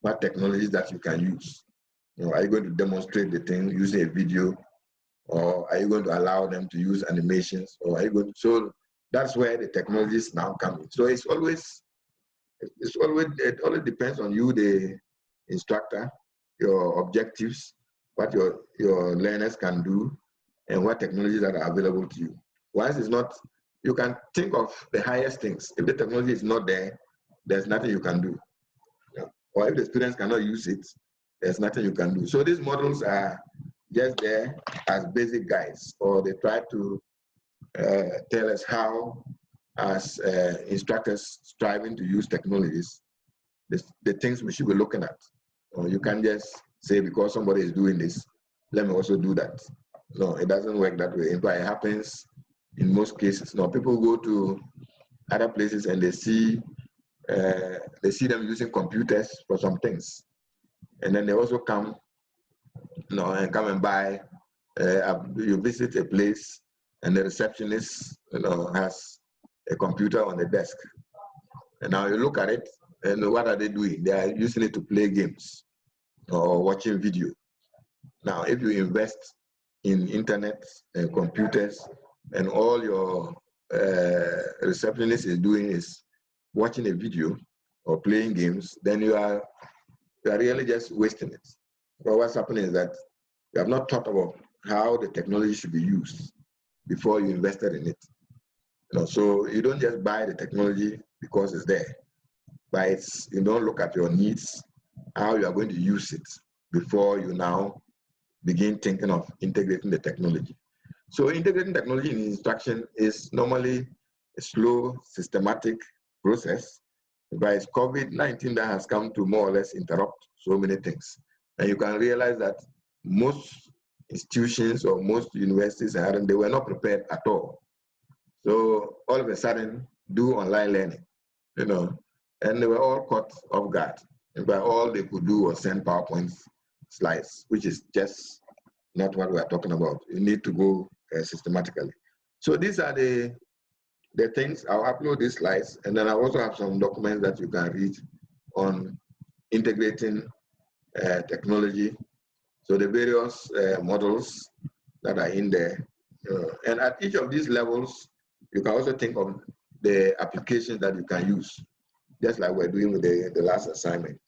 A: what technologies that you can use. Are you going to demonstrate the thing using a video, or are you going to allow them to use animations, or are you going to? So that's where the technologies now come in. So it always depends on you, the instructor, your objectives, what your learners can do, and what technologies that are available to you. Once it's not, you can think of the highest things. If the technology is not there, there's nothing you can do. Or if the students cannot use it, there's nothing you can do. So these models are just there as basic guides, or they try to tell us how, as instructors striving to use technologies, the things we should be looking at. You can't just say, because somebody is doing this, let me also do that. No, it doesn't work that way. In fact, it happens in most cases. No, people go to other places and they see them using computers for some things, and then they also come, and buy. You visit a place, and the receptionist, has a computer on the desk, and now you look at it, and what are they doing? They are using it to play games or watching video. Now, if you invest in internet and computers, and all your receptionist is doing is watching a video or playing games, then you are really just wasting it. But what's happening is that you have not thought about how the technology should be used before you invested in it. So you don't just buy the technology because it's there, but you don't look at your needs, how you are going to use it before you now begin thinking of integrating the technology. So integrating technology in instruction is normally a slow, systematic process. But it's COVID-19 that has come to more or less interrupt so many things. And you can realize that most institutions or most universities, they were not prepared at all. So all of a sudden, do online learning, and they were all caught off guard. But all they could do was send PowerPoint slides, which is just not what we're talking about. You need to go systematically. So these are the things. I'll upload these slides, and then I also have some documents that you can read on integrating technology. So the various models that are in there. And at each of these levels, you can also think of the applications that you can use, just like we're doing with the last assignment.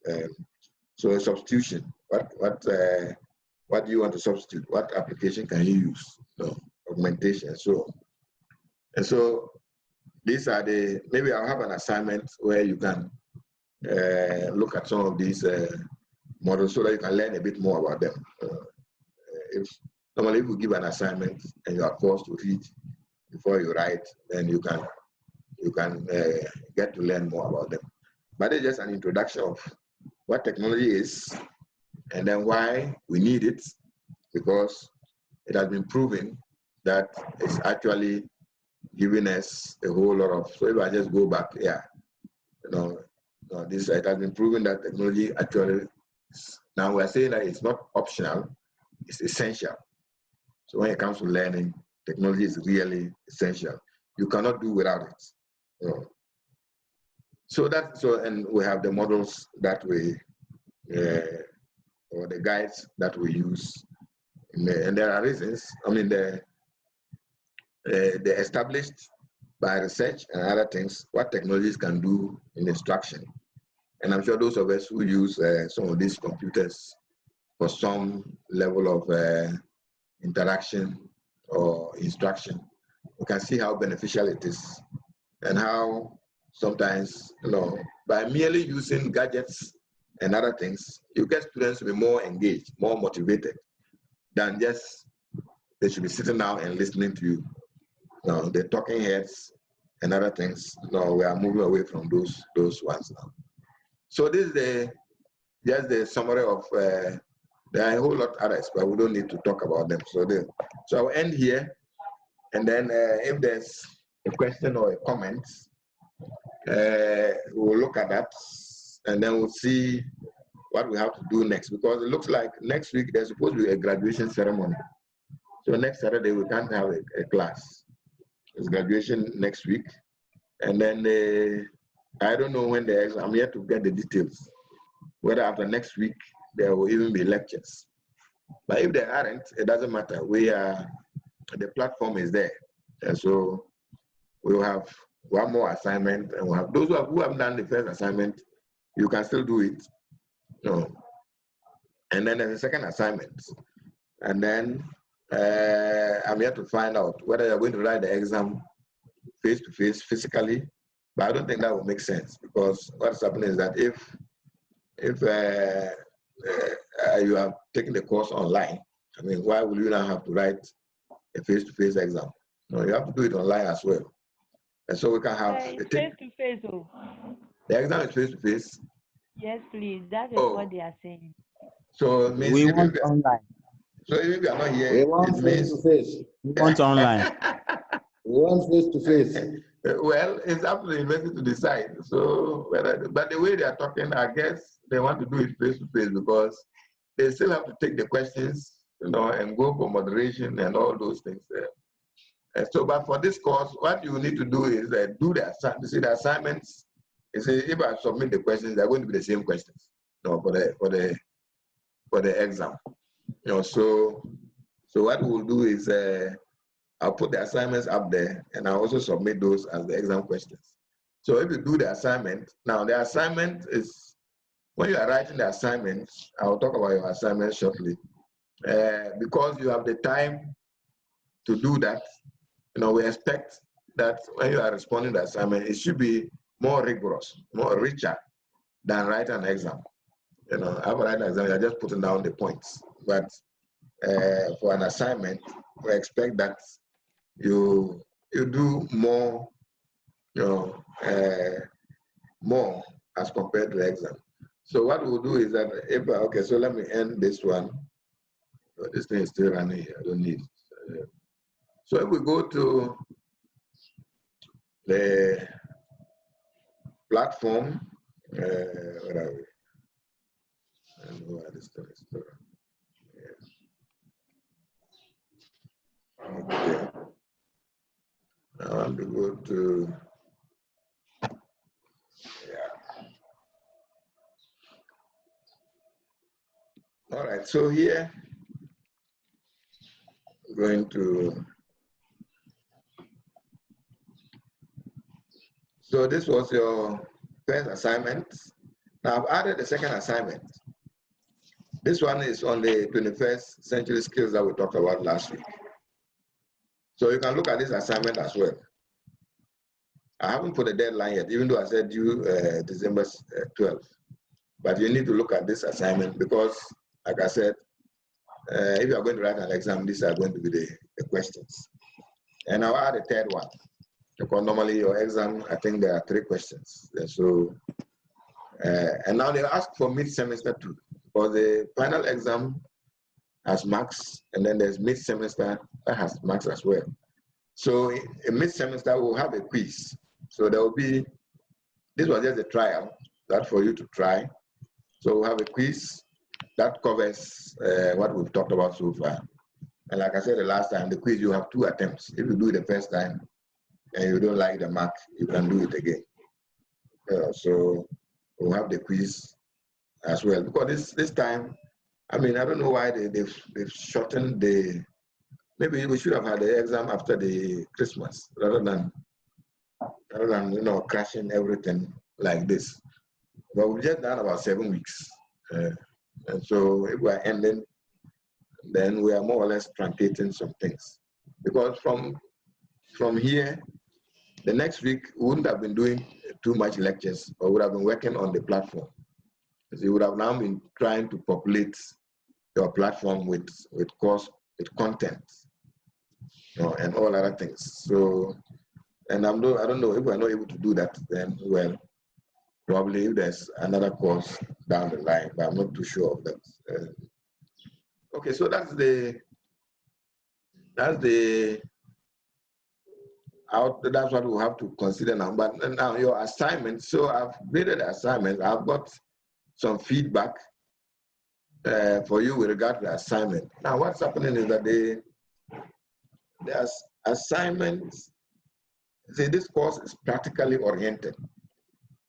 A: So a substitution, what do you want to substitute? What application can you use? Augmentation. And so these are maybe I'll have an assignment where you can look at some of these models so that you can learn a bit more about them. Normally if you give an assignment and you are forced to read before you write, then you can get to learn more about them. But it's just an introduction of what technology is and then why we need it, because it has been proven that it's actually giving us a whole lot of, so if I just go back, it has been proven that technology actually, now we're saying that it's not optional, it's essential. So when it comes to learning, technology is really essential. You cannot do without it. And we have the models that we, or the guides that we use. And there are reasons, I mean, they're established by research and other things, what technologies can do in instruction. And I'm sure those of us who use some of these computers for some level of interaction or instruction, we can see how beneficial it is and how sometimes, by merely using gadgets and other things, you get students to be more engaged, more motivated than just they should be sitting down and listening to you. The talking heads and other things, we are moving away from those ones now. So this is just the summary of, there are a whole lot others, but we don't need to talk about them. So I'll end here, and then if there's a question or a comment, we'll look at that, and then we'll see what we have to do next, because it looks like next week there's supposed to be a graduation ceremony. So next Saturday we can't have a class. It's graduation next week, and then I don't know when the exam. I'm yet to get the details. Whether after next week there will even be lectures. But if there aren't, it doesn't matter. The platform is there, and so we'll have one more assignment, and we'll have those who have done the first assignment. You can still do it, and then there's a second assignment, and then I'm yet to find out whether you're going to write the exam face-to-face, physically, but I don't think that would make sense, because what's happening is that if you are taking the course online, I mean, why will you now have to write a face-to-face exam? No, you have to do it online as well. And so we can have
B: face-to-face.
A: The exam is face-to-face?
B: Yes, please. That is what they are saying.
A: So it means
C: we want online.
A: So if you are not here,
D: we want face-to-face.
C: We want online.
D: We want face-to-face.
A: Well, it's up to the university to decide. So, but the way they are talking, I guess they want to do it face-to-face because they still have to take the questions, and go for moderation and all those things. And so, but for this course, what you need to do is do the assignment. You see, the assignments. You see, if I submit the questions, they're going to be the same questions. For the exam. So what we'll do is I'll put the assignments up there, and I'll also submit those as the exam questions. So if you do the assignment, now the assignment is, when you are writing the assignment, I'll talk about your assignment shortly, because you have the time to do that. We expect that when you are responding to the assignment, it should be more rigorous, more richer than writing an exam. After writing an exam, you're just putting down the points. But for an assignment, we expect that you do more, more as compared to the exam. So what we'll do is that okay, so let me end this one. This thing is still running here. I don't need it. So if we go to the platform, where are we? I know where this thing is still running. Yeah. Okay. go to, yeah. All right, so here, going to, so this was your first assignment. Now I've added the second assignment. This one is on the 21st century skills that we talked about last week. So you can look at this assignment as well. I haven't put a deadline yet, even though I said due December 12th. But you need to look at this assignment because, like I said, if you are going to write an exam, these are going to be the questions. And I'll add a third one, because normally your exam, I think there are 3 questions. And so, and now they ask for mid-semester too, because the final exam has marks, and then there's mid-semester that has marks as well. So in mid-semester, we'll have a quiz. So there will be, this was just a trial, that for you to try. So we'll have a quiz that covers what we've talked about so far. And like I said the last time, the quiz, you have 2 attempts. If you do it the first time and you don't like the mark, you can do it again. So we'll have the quiz as well. Because this time, I mean, I don't know why they've shortened the, maybe we should have had the exam after the Christmas rather than you know, crashing everything like this. But we've just done about 7 weeks. And so if we're ending, then we are more or less truncating some things. Because from here, the next week, we wouldn't have been doing too much lectures, or would have been working on the platform. So you would have now been trying to populate your platform with content, you know, and all other things. So, and I don't know if we're not able to do that, then well, probably if there's another course down the line, but I'm not too sure of that. Okay, so that's what we'll have to consider now. But now your assignment, so I've graded the assignment. I've got some feedback for you with regard to the assignment. Now what's happening is that the assignments, see, this course is practically oriented.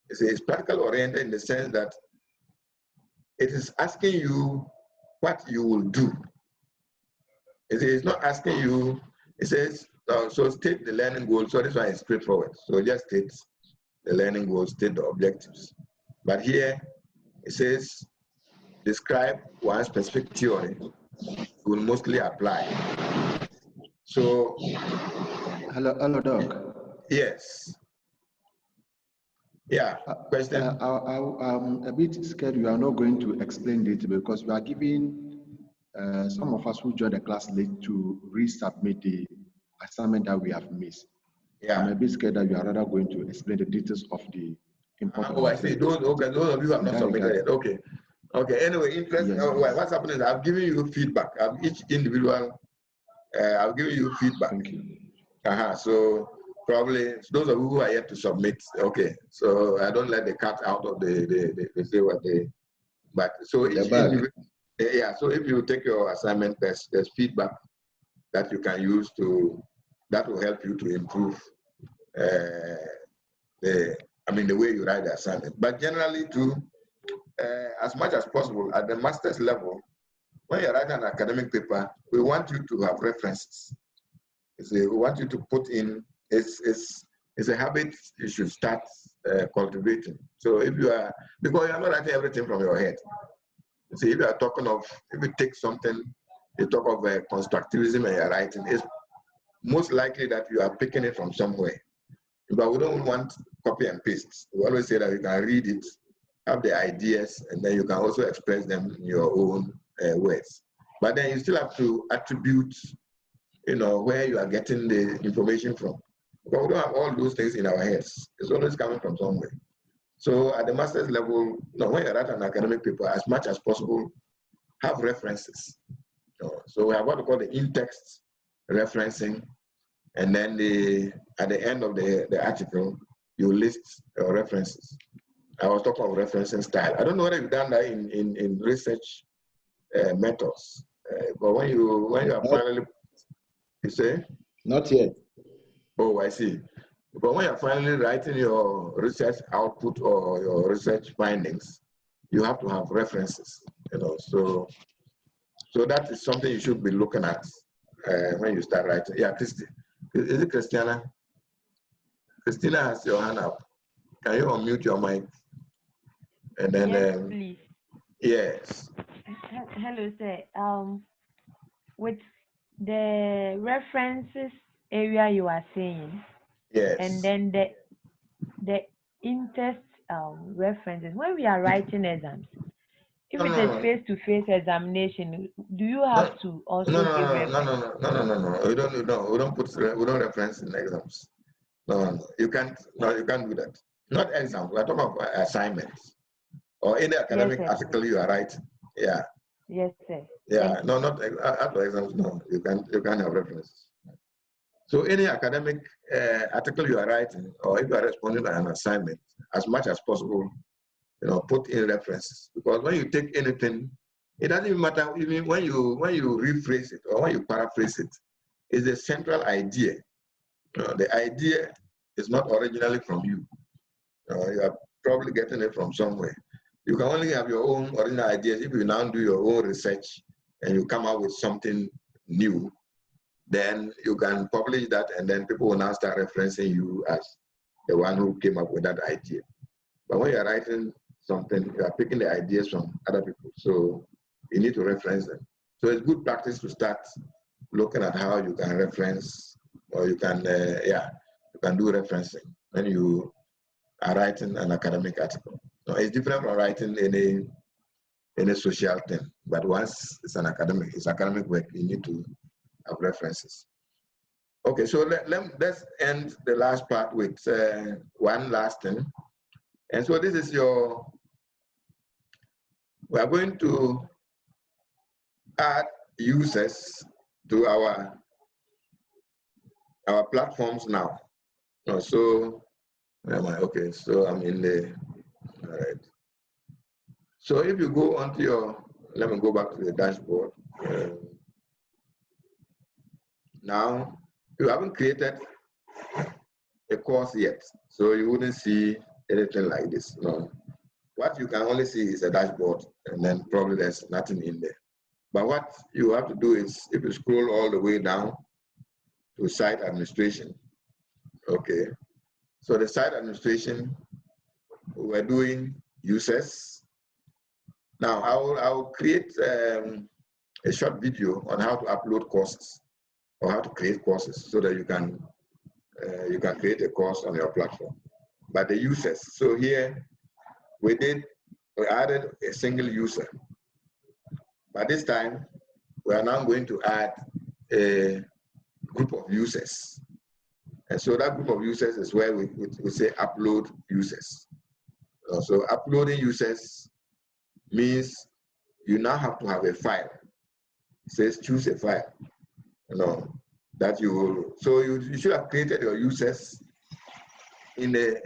A: It's practically oriented in the sense that it is asking you what you will do. It's not asking you, it says, so state the learning goals. So this one is straightforward. So just state the learning goals, state the objectives. But here it says, describe one specific theory will mostly apply. So,
E: hello, Doc.
A: Yes. Yeah, question?
E: I'm a bit scared you are not going to explain it because we are giving some of us who joined the class late to resubmit the assignment that we have missed.
A: Yeah.
E: I'm a bit scared that you are rather going to explain the details of the important.
A: Oh, I see. Those of you who have not submitted it. Okay. Okay. Anyway, interesting.
E: Yes,
A: well, what's happening is I've given you feedback. Each individual, I've given you feedback.
E: Thank you.
A: So probably those of you who are yet to submit. Okay. So I don't let the cat out of the say what they. But so each individual, yeah. So if you take your assignment, there's feedback that you can use that will help you to improve the way you write the assignment. But generally, as much as possible at the master's level, when you're writing an academic paper, we want you to have references. We want you to put in. It's a habit you should start cultivating. So if you are, because you're not writing everything from your head. See, if you are talking of, if you take something, you talk of constructivism and you're writing, it's most likely that you are picking it from somewhere. But we don't want copy and paste. We always say that you can read it, have the ideas, and then you can also express them in your own words. But then you still have to attribute, where you are getting the information from. But we don't have all those things in our heads. It's always coming from somewhere. So at the master's level, when you write an academic paper, as much as possible, have references. So we have what we call the in-text referencing, and then at the end of the article, you list your references. I was talking about referencing style. I don't know whether you've done that in research methods, but when you are finally, you say?
D: Not yet.
A: Oh, I see. But when you're finally writing your research output or your research findings, you have to have references, So that is something you should be looking at when you start writing. Yeah, Christy. Is it Christiana? Christina has your hand up. Can you unmute your mic? And then,
B: yes, please.
A: Yes.
B: Hello, sir. With the references area you are saying,
A: Yes.
B: and then the in-test references. When we are writing exams, if it is face-to-face examination, do you have to also give reference?
A: No. We don't reference in exams. No. You can't do that. Not exams. We're talking about assignments or any academic article you are writing. Yeah.
B: Yes, sir.
A: Yeah. No, not after exams. No, you can't have references. So any academic article you are writing, or if you are responding to an assignment, as much as possible, put in references. Because when you take anything, it doesn't even matter even when you rephrase it or when you paraphrase it. It's the central idea. The idea is not originally from you. You are probably getting it from somewhere. You can only have your own original ideas if you now do your own research and you come out with something new. Then you can publish that, and then people will now start referencing you as the one who came up with that idea. But when you're writing something, you are picking the ideas from other people, so you need to reference them. So it's good practice to start looking at how you can reference, or you can, you can do referencing when you are writing an academic article. So it's different from writing any social thing, but once it's academic work, you need to have references. Okay, so let's end the last part with one last thing. And so this is we are going to add users to our platforms now. So, okay, so I'm in the, all right. So if you go onto let me go back to the dashboard. Now, you haven't created a course yet, so you wouldn't see anything like this. No. What you can only see is a dashboard, and then probably there's nothing in there. But what you have to do is, if you scroll all the way down to site administration, okay. So the site administration, we're doing users. Now I will create a short video on how to upload courses or how to create courses so that you can create a course on your platform. But the users, so here we added a single user. But this time we are now going to add a group of users. And so that group of users is where we say upload users. So uploading users means you now have to have a file. It says choose a file. That you will. So you should have created your users in a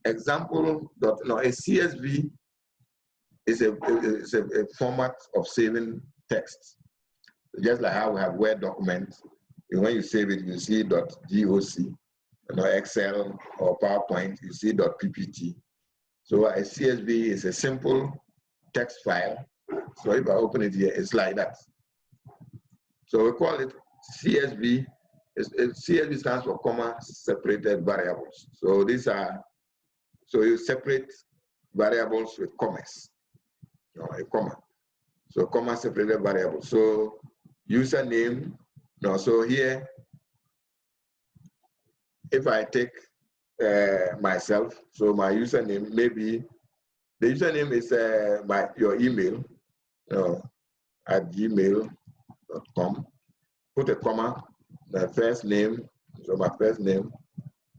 A: example. A CSV is a format of saving text. Just like how we have Word documents. When you save it, you see .doc, Excel or PowerPoint, you see .ppt. So a CSV is a simple text file. So if I open it here, it's like that. So we call it CSV. CSV stands for comma separated variables. So so you separate variables with commas, a comma. So comma separated variables. So username. So here, if I take myself, so my username, maybe the username is your email at gmail.com. Put a comma, my first name, so my first name,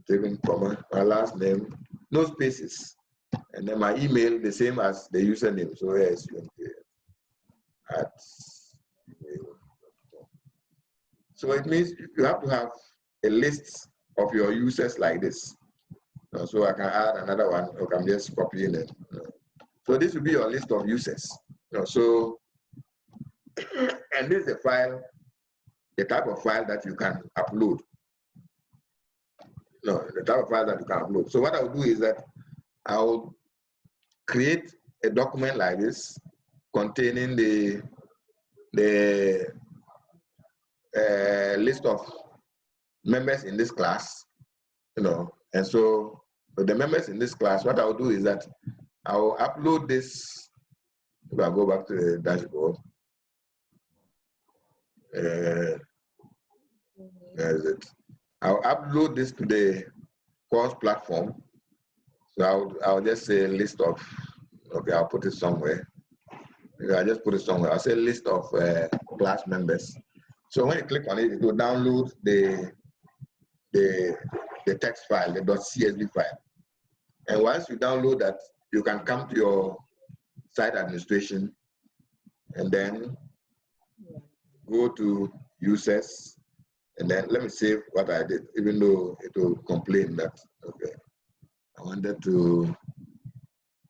A: taking comma, my last name, no spaces. And then my email, the same as the username. So yes, at gmail.com. So it means you have to have a list of your users like this. So I can add another one, or I'm just copying it. So this will be your list of users. So, and this is the file, the type of file that you can upload. the type of file that you can upload. So what I'll do is that I'll create a document like this containing the list of members in this class, and so the members in this class, what I'll do is that I'll upload this. If I go back to the dashboard, there's it. I'll upload this to the course platform. So I'll just say list of, okay, I'll put it somewhere. I just put it somewhere. I'll say list of class members. So when you click on it, it will download the text file, the .csv file. And once you download that, you can come to your site administration and then go to users. And then let me save what I did, even though it will complain that, okay, I wanted to,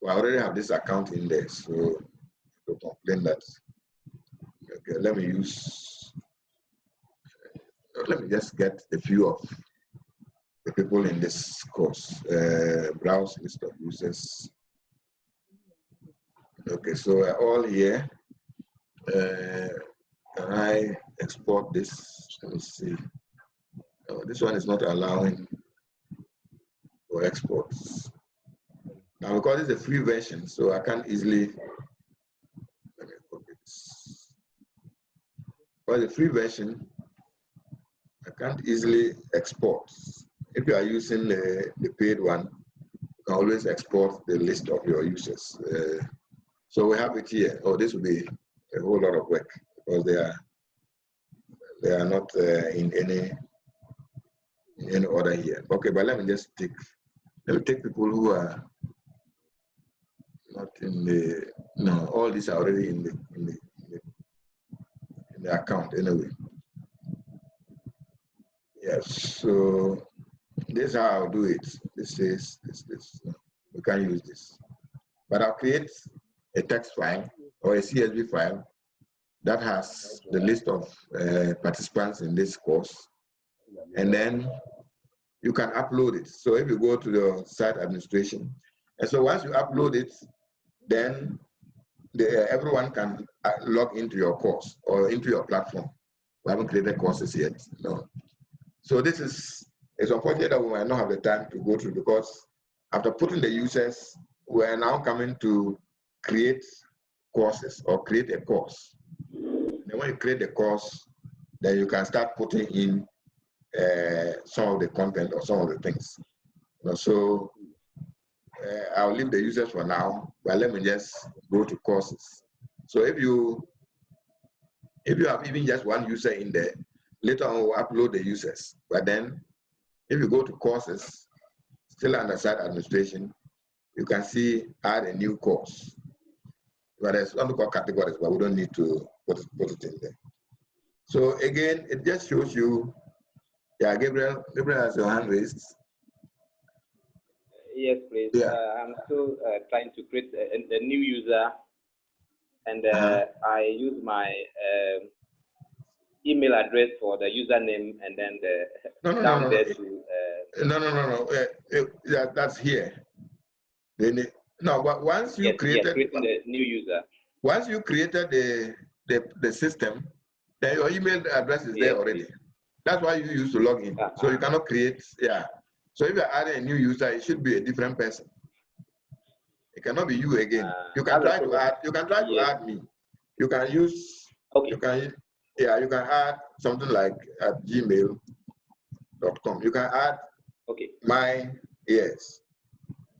A: well, I already have this account in there, so it will complain that, okay, let me just get a few of the people in this course. Browse list of users. Okay, so all here. Can I export this? Let me see. Oh, this one is not allowing for exports. Now, because it's a free version, so I can't easily. Let me copy this. For the free version, I can't easily export. If you are using the paid one, you can always export the list of your users. So we have it here. Oh, this will be a whole lot of work because they are not in any order here. Okay, but let me take people who are not in the, no, all these are already in the account anyway. Yes, so this is how I'll do it. This is this. No, we can use this, but I'll create a text file or a CSV file that has the list of participants in this course, and then you can upload it. So if you go to the site administration, and so once you upload it, then everyone can log into your course or into your platform. We haven't created courses yet, no. So it's unfortunate that we might not have the time to go through, because after putting the users, we are now coming to create courses or create a course. And when you create the course, then you can start putting in some of the content or some of the things. So I'll leave the users for now, but let me just go to courses. So if you have even just one user in there, later on we'll upload the users. But then if you go to courses, still under site administration, you can see add a new course. But there's something called categories, but we don't need to put it in there. So again, it just shows you, yeah, Gabriel has your hand raised.
F: Yes, please.
A: Yeah.
F: I'm still trying to create a new user, and I use my email address for the username, and then
A: That's here. No, but once you created
F: creating the new user.
A: Once you created the system, then your email address is there already. That's why you used to log in. So you cannot create, yeah. So if you're adding a new user, it should be a different person. It cannot be you again. You can try to add. You can try to add me. You can use. Okay. You can add something like at gmail.com. You can add.
F: Okay.
A: My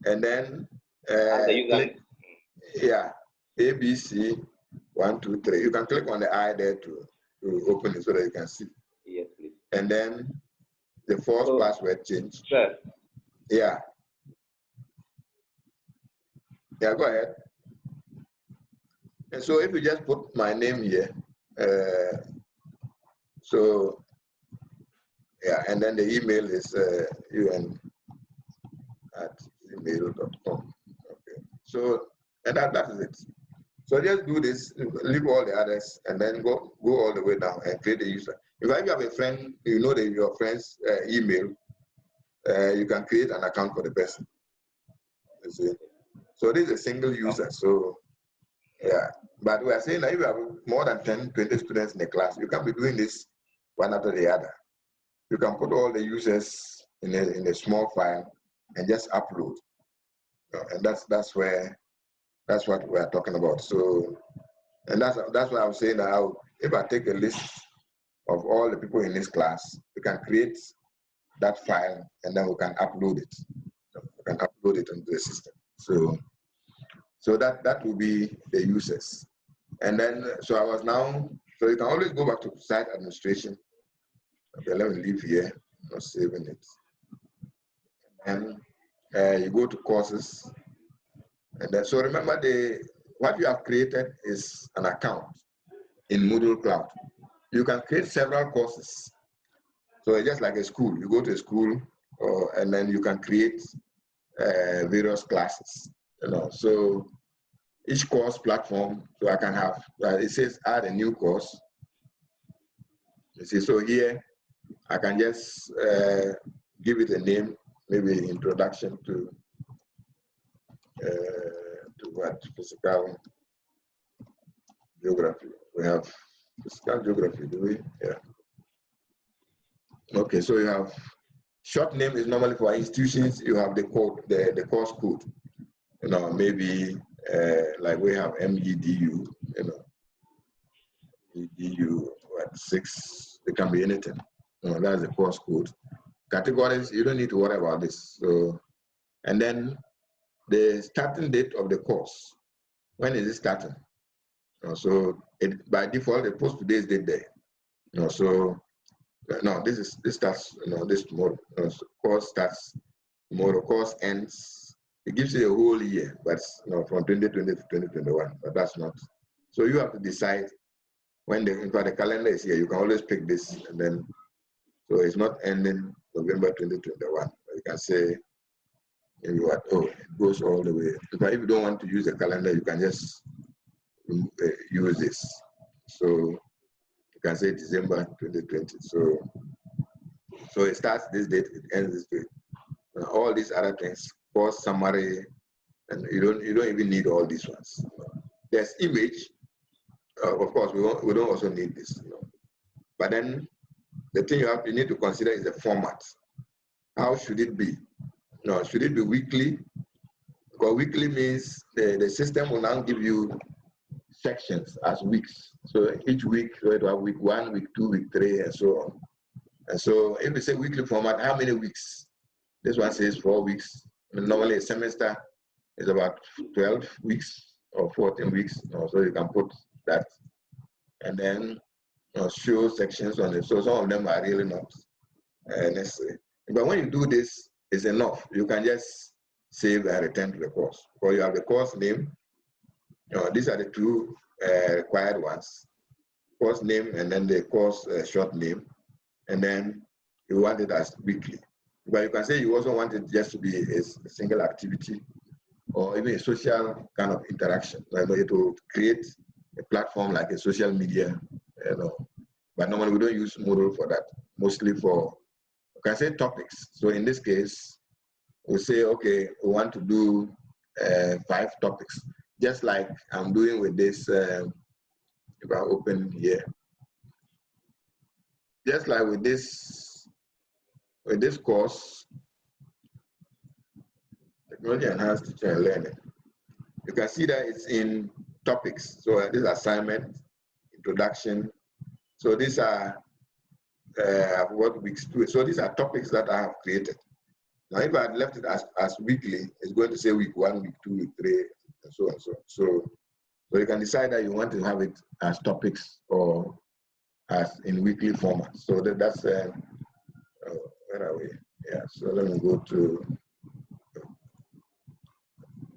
A: and then
F: the
A: user. ABC 1, 2, 3. You can click on the I there to open it so that you can see.
F: Yes, please.
A: And then the false password change.
F: Sure.
A: Yeah. Yeah, go ahead. And so if you just put my name here, so yeah, and then the email is un@gmail.com. Okay. So and that is it. So just do this, leave all the others, and then go all the way down and create a user. If you have a friend, you know that your friend's email, you can create an account for the person. You see? So this is a single user. So yeah, but we are saying that if you have more than 10, 20 students in the class, you can be doing this one after the other. You can put all the users in a small file and just upload. And that's what we are talking about. So, and that's why I was saying that if I take a list of all the people in this class, we can create that file and then we can upload it. We can upload it into the system. So that will be the users. And then, so you can always go back to site administration. Okay, let me leave here, I'm not saving it. And you go to courses. And then, so remember what you have created is an account in Moodle Cloud. You can create several courses. So it's just like a school. You go to a school and then you can create various classes. So each course platform, so I can have, it says add a new course. You see, so here I can just give it a name, maybe introduction to what? Physical geography. We have physical geography, do we? Yeah. Okay, so you have short name is normally for institutions. You have the code, the course code. Maybe like we have MEDU. EDU 6. It can be anything. That's the course code. Categories, you don't need to worry about this. So, and then the starting date of the course. When is it starting? So by default, they post today's date there. So no, this starts. This tomorrow. So course starts tomorrow. Course ends. It gives you a whole year, but from 2020 to 2021. But that's not. So you have to decide when in fact the calendar is here. You can always pick this, and then so it's not ending November 2021. You can say maybe what? Oh, it goes all the way. In fact, if you don't want to use the calendar, you can just use this. So you can say December 2020. So it starts this date, it ends this date. All these other things, course summary, and you don't even need all these ones. There's image. Of course, we don't also need this. But then the thing you need to consider is the format. How should it be? Should it be weekly? Because weekly means the system will now give you sections as weeks. So each week, so it will have week 1, week 2, week 3, and so on. And so if we say weekly format, how many weeks? This one says 4 weeks. Normally a semester is about 12 weeks or 14 weeks. So you can put that. And then show sections on it. So some of them are really not necessary. But when you do this, it's enough. You can just save and return to the course. Or you have the course name. These are the two required ones. Course name and then the course short name. And then you want it as weekly. But you can say you also want it just to be a single activity or even a social kind of interaction. It will create a platform like a social media, But normally we don't use Moodle for that. Mostly for, you can say topics. So in this case, we say, okay, we want to do 5 topics. Just like I'm doing with this, if I open here. Just like with this course, Technology Enhanced Teaching and Learning, you can see that it's in topics. So this assignment, introduction. So these are what weeks 2. So these are topics that I have created. Now, if I had left it as weekly, it's going to say week 1, week 2, week 3, and so on. So you can decide that you want to have it as topics or as in weekly format. So that's where are we? Yeah. So let me go to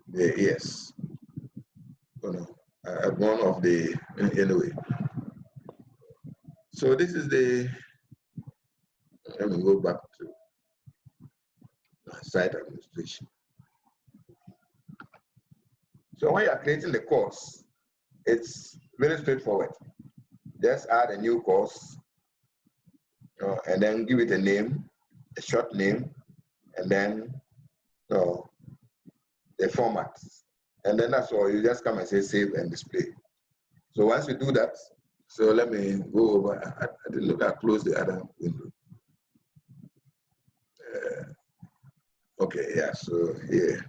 A: the yes. Oh no, one of the anyway. So this is the. Let me go back to site administration. So when you are creating the course, it's very straightforward. Just add a new course and then give it a name, a short name, and then the format. And then that's all. You just come and say save and display. So once you do that, so let me go over. I didn't look at close the other window. Okay, yeah, so here.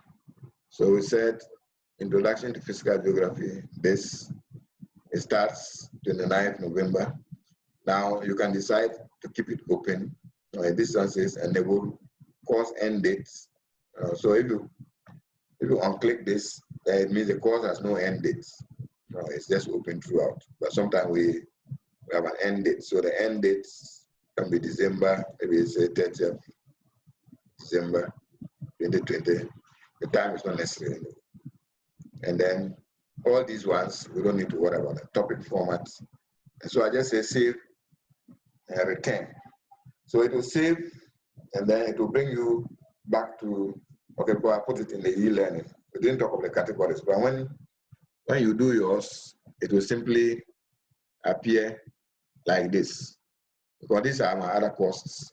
A: So we said Introduction to Physical Geography. This, it starts 29th November. Now you can decide to keep it open. This one says enable course end dates. So if you unclick this, it means the course has no end dates. It's just open throughout. But sometimes we have an end date. So the end dates can be December, maybe it's 30th December 2020. The time is not necessary. And then all these ones, we don't need to worry about the topic formats. And so I just say save and return. So it will save, and then it will bring you back to, okay, well, I put it in the e-learning. We didn't talk of the categories, but when you do yours, it will simply appear like this. Because these are my other courses.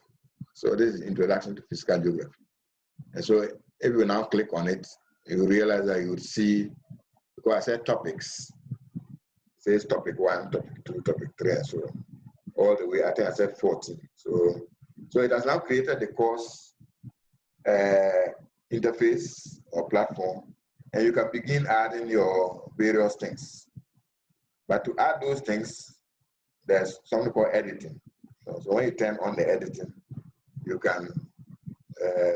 A: So this is Introduction to Physical Geography. And so if you now click on it, you realize that you would see, because I said topics, it says topic 1, topic 2, topic 3, and so on. All the way, I think I said 14. So it has now created the course interface or platform, and you can begin adding your various things. But to add those things, there's something called editing. So when you turn on the editing, you can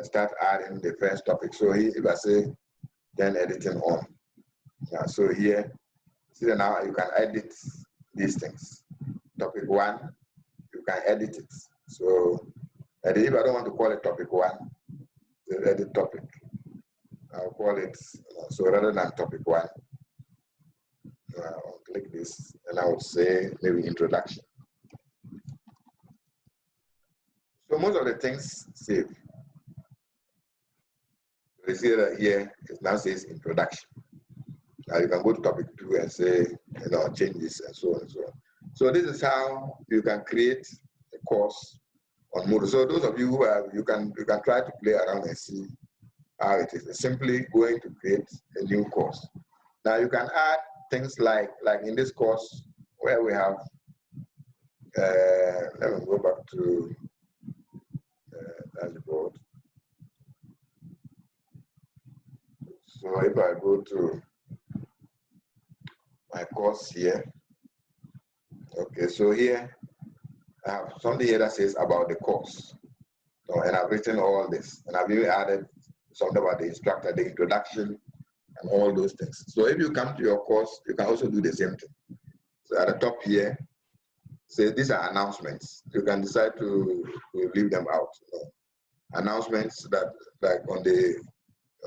A: start adding the first topic. So here, if I say turn editing on, so here, see that now you can edit these things. Topic 1, you can edit it. So if I don't want to call it topic 1, edit topic. I'll call it, so rather than topic 1, I'll click this and I would say maybe introduction. So most of the things save. You see that here, it now says introduction. Now you can go to topic 2 and say, change this and so on and so on. So this is how you can create a course on Moodle. So those of you who have, you can try to play around and see how it is. It's simply going to create a new course. Now you can add things like in this course where we have, let me go back to dashboard. So if I go to my course here, okay, so here I have something here that says about the course. So, and I've written all this, and I've even added something about the instructor, the introduction, and all those things. So if you come to your course, you can also do the same thing. So at the top here, say these are announcements. You can decide to leave them out. Announcements that, like on the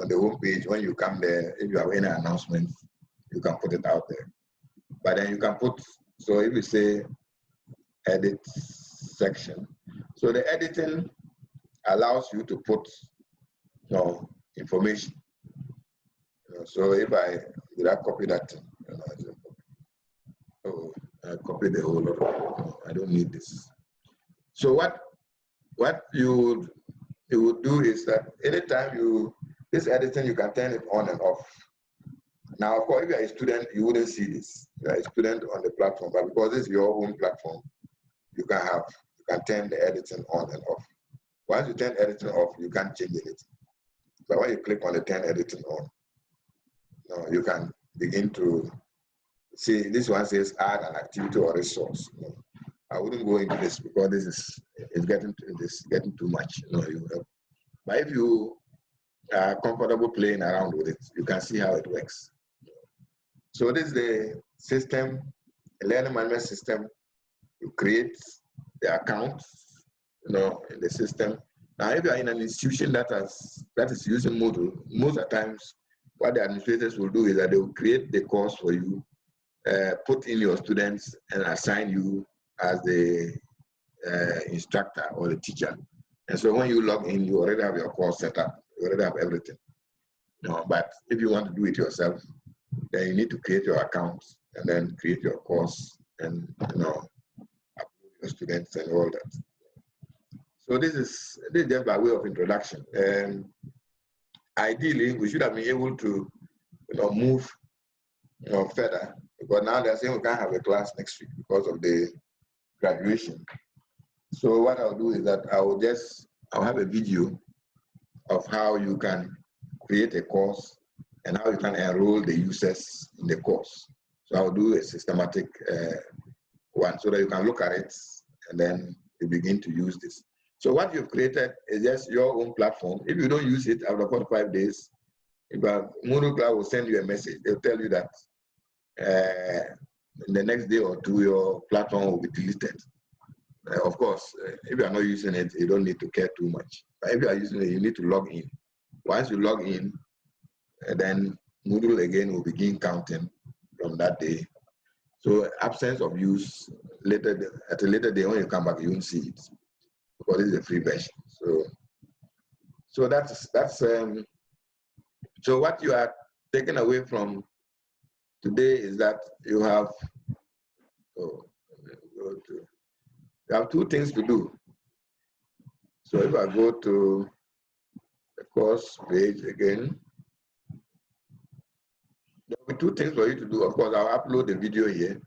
A: home page, when you come there, if you have any announcements, you can put it out there. But then you can put, so if you say edit section, so the editing allows you to put information. So if did I copy that? I copied the whole lot. I don't need this. So what you would do is that anytime this editing, you can turn it on and off. Now, of course, if you're a student, you wouldn't see this. You're a student on the platform, but because this is your own platform, you can turn the editing on and off. Once you turn editing off, you can't change anything. But when you click on the turn editing on, you can begin to see. This one says add an activity or resource. I wouldn't go into this because this is getting too much. But if you are comfortable playing around with it, you can see how it works. So this is the system, a learning management system. You create the account, in the system. Now, if you are in an institution that is using Moodle, most of the times, what the administrators will do is that they will create the course for you, put in your students, and assign you as the instructor or the teacher. And so when you log in, you already have your course set up. You already have everything. But if you want to do it yourself, then you need to create your account and then create your course and upload your students and all that. So this is just by way of introduction. Ideally, we should have been able to move further, because now they're saying we can't have a class next week because of the graduation. So what I'll do is that I'll have a video of how you can create a course and how you can enroll the users in the course. So I'll do a systematic one so that you can look at it and then you begin to use this. So what you've created is just your own platform. If you don't use it after 45 days, Moodle Cloud will send you a message. They'll tell you that in the next day or two, your platform will be deleted. Of course, if you are not using it, you don't need to care too much. But if you are using it, you need to log in. Once you log in, then Moodle again will begin counting from that day. So absence of use, at a later day when you come back, you won't see it, because it's a free version. So that's so what you are taking away from today is that you have two things to do. So if I go to the course page again, there will be two things for you to do. Of course, I'll upload the video here.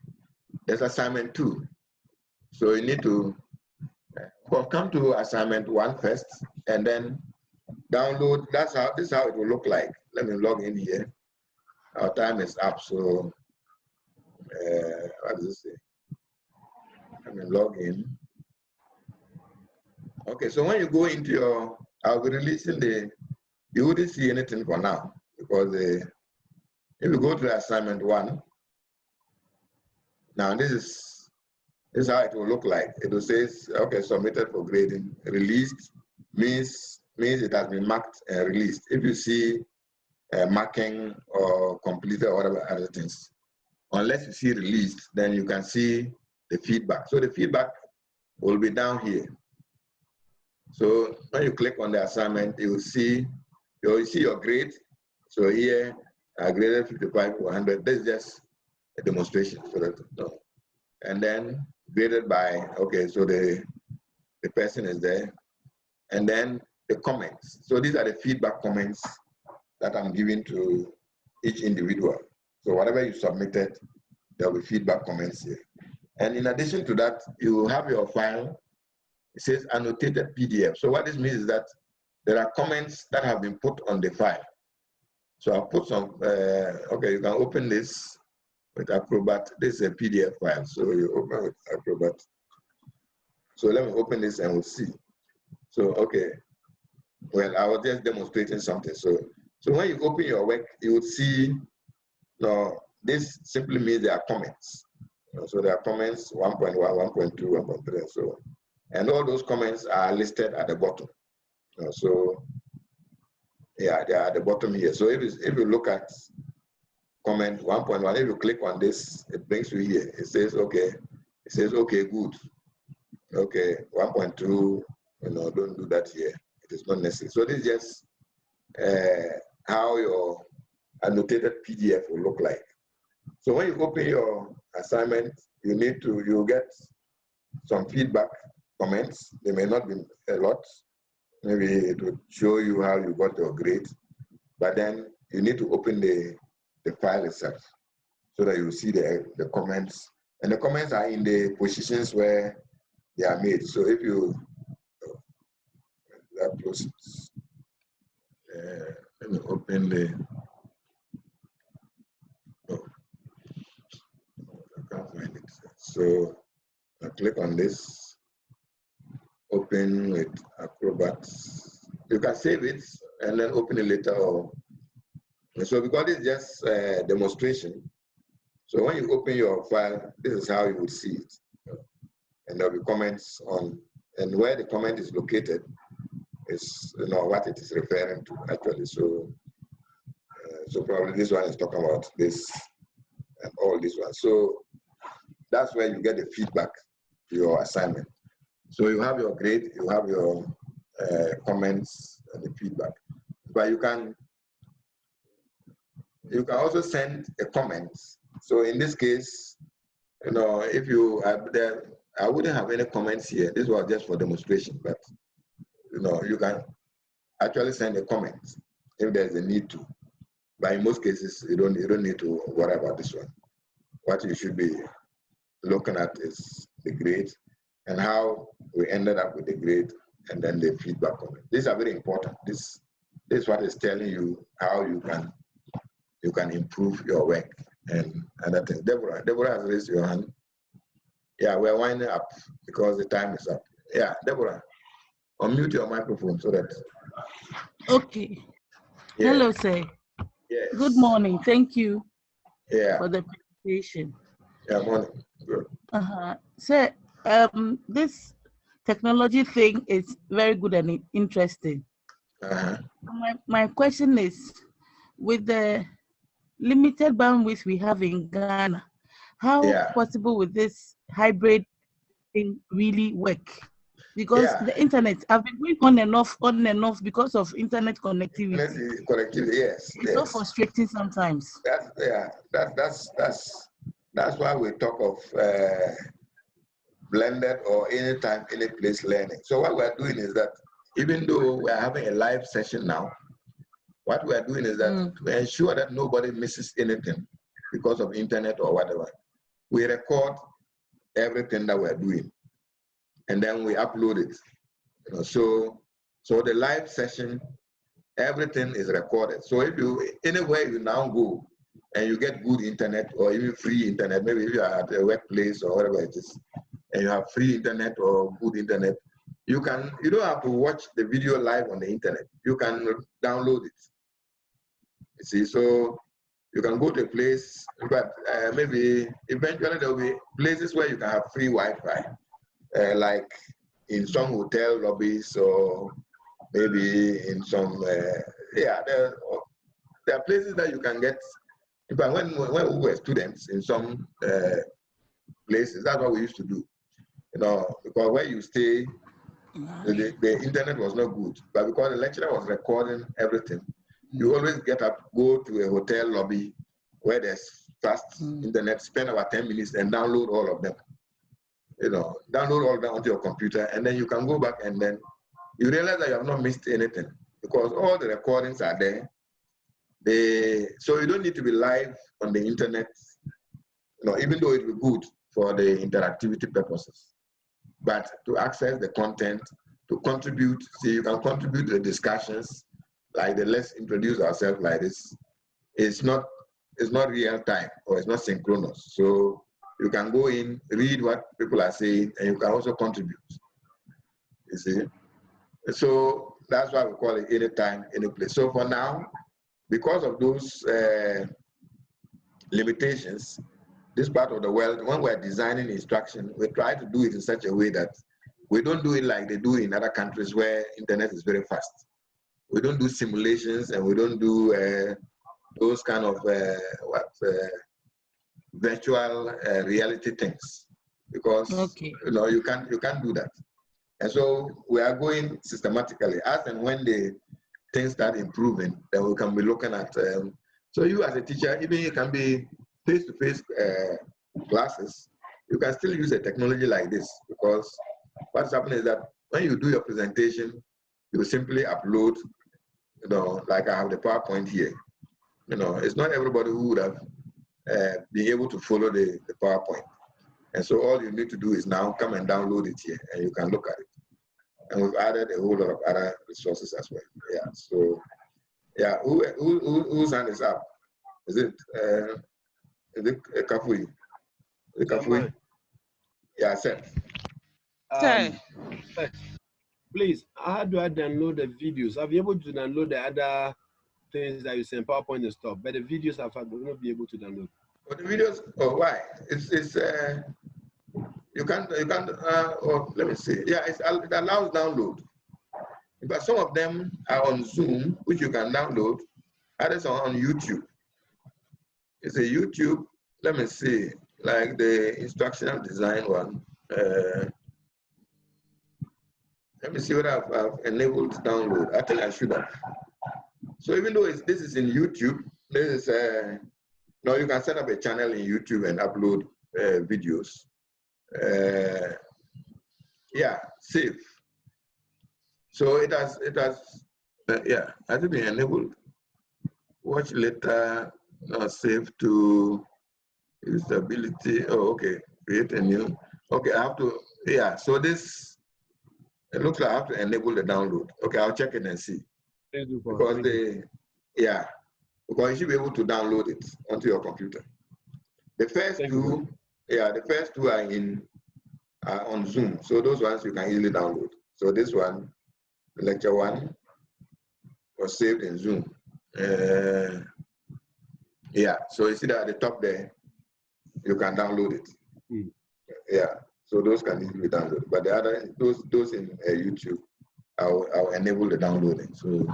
A: There's assignment 2. So you need to come to assignment 1 first, and then download. This is how it will look like. Let me log in here. Our time is up, so what does it say? Let me log in. Okay, so when you go into your, I'll be releasing you wouldn't see anything for now, because if you go to assignment 1, now this is how it will look like. It will say, okay, submitted for grading. Released means it has been marked and released. If you see marking or completed or whatever other things, unless you see released, then you can see the feedback. So the feedback will be down here. So when you click on the assignment, you will see your grade. So here, I graded 55 to 100. This is just a demonstration. So that, and then graded by, okay, so the person is there. And then the comments. So these are the feedback comments that I'm giving to each individual. So whatever you submitted, there will be feedback comments here. And in addition to that, you will have your file. It says annotated PDF. So what this means is that there are comments that have been put on the file. So I'll put some, okay, you can open this with Acrobat. This is a PDF file, so you open with Acrobat. So let me open this and we'll see. So, okay, well, I was just demonstrating something. So when you open your work, you will see, this simply means there are comments. So there are comments 1.1, 1.2, 1.3, and so on. And all those comments are listed at the bottom. So yeah, they are at the bottom here. So if you look at comment 1.1, if you click on this, it brings you here. It says, okay, good. Okay, 1.2, don't do that here. It is not necessary. So this is just how your annotated PDF will look like. So when you open your assignment, you'll get some feedback comments. They may not be a lot. Maybe it would show you how you got your grade, but then you need to open the file itself so that you see the comments. And the comments are in the positions where they are made. So if you, that process, let me open I can't find it. So I click on this, open with Acrobat. You can save it and then open it later. So because it's just a demonstration, so when you open your file, this is how you would see it. And there'll be comments on, and where the comment is located is what it is referring to actually. So probably this one is talking about this and all this one. So that's where you get the feedback to your assignment. So you have your grade, you have your comments and the feedback. But you can also send a comment. So in this case, if you are there, I wouldn't have any comments here. This was just for demonstration, but you can actually send a comment if there's a need to. But in most cases, you don't need to worry about this one. What you should be looking at is the grade and how we ended up with the grade and then the feedback on it. These are very important. This is what is telling you how you can improve your work and other things. Deborah has raised your hand. Yeah, we're winding up because the time is up. Yeah, Deborah, unmute your microphone so that.
G: Okay.
A: Yeah.
G: Hello, sir.
A: Yes.
G: Good morning. Thank you
A: for
G: the presentation.
A: Yeah, morning. Good.
G: Sir, this technology thing is very good and interesting. My question is, with the limited bandwidth we have in Ghana, how possible would this hybrid thing really work? Because the internet, I've been going on and off because of internet connectivity.
A: Connectivity, yes.
G: It's so frustrating sometimes.
A: That's why we talk of blended or anytime, any place learning. So what we're doing is that even though we're having a live session now, what we're doing is that to ensure that nobody misses anything because of internet or whatever, we record everything that we're doing and then we upload it. So the live session, everything is recorded. So if anywhere you now go and you get good internet or even free internet, maybe if you are at a workplace or whatever it is, and you have free internet or good internet, you don't have to watch the video live on the internet. You can download it. You see, so you can go to a place, but maybe eventually there will be places where you can have free Wi-Fi, like in some hotel lobbies or maybe in some, there are places that you can get. But when we were students in some places, that's what we used to do. Because where you stay, the internet was not good. But because the lecturer was recording everything, you always get up, go to a hotel lobby where there's fast internet, spend about 10 minutes and download all of them. Download all of them onto your computer, and then you can go back and then you realize that you have not missed anything because all the recordings are there. So you don't need to be live on the internet, even though it will be good for the interactivity purposes. But to access the content, to contribute, you can contribute to the discussions, like the let's introduce ourselves like this. It's not real time or it's not synchronous. So you can go in, read what people are saying, and you can also contribute. You see? So that's why we call it anytime, any place. So for now, because of those limitations, this part of the world, when we're designing instruction, we try to do it in such a way that we don't do it like they do in other countries where internet is very fast. We don't do simulations and we don't do those kind of virtual reality things because you can't do that. And so we are going systematically as and when the things start improving, then we can be looking at. So you as a teacher, even you can be face-to-face classes, you can still use a technology like this because what's happening is that when you do your presentation, you simply upload, like I have the PowerPoint here. It's not everybody who would have been able to follow the PowerPoint. And so all you need to do is now come and download it here and you can look at it. And we've added a whole lot of other resources as well. Yeah, so, yeah, whose hand is up? Is it Kafui? Is it Kafui? Yeah, Seth.
H: Please, how do I download the videos? I'll be able to download the other things that you send, PowerPoint and stuff, but the videos I will not be able to download.
A: But the videos, why? It's you can't, let me see. Yeah, it allows download. But some of them are on Zoom, which you can download. Others are on YouTube. It's a YouTube, let me see, like the instructional design one. Let me see what I've enabled to download. I think I should have. So even though this is in YouTube, this is, now you can set up a channel in YouTube and upload videos. Yeah, save. So it has, yeah, has it been enabled? Watch later, save to usability. Oh, okay, create a new. Okay, I have to, yeah, so this, it looks like I have to enable the download. Okay, I'll check it and see. Because yeah, because you should be able to download it onto your computer. The first two, yeah, the first two are on Zoom. So those ones you can easily download. So this one, lecture 1, was saved in Zoom. Yeah, so you see that at the top there, you can download it. Yeah, so those can easily be downloaded. But the other, those in YouTube, I'll enable the downloading. So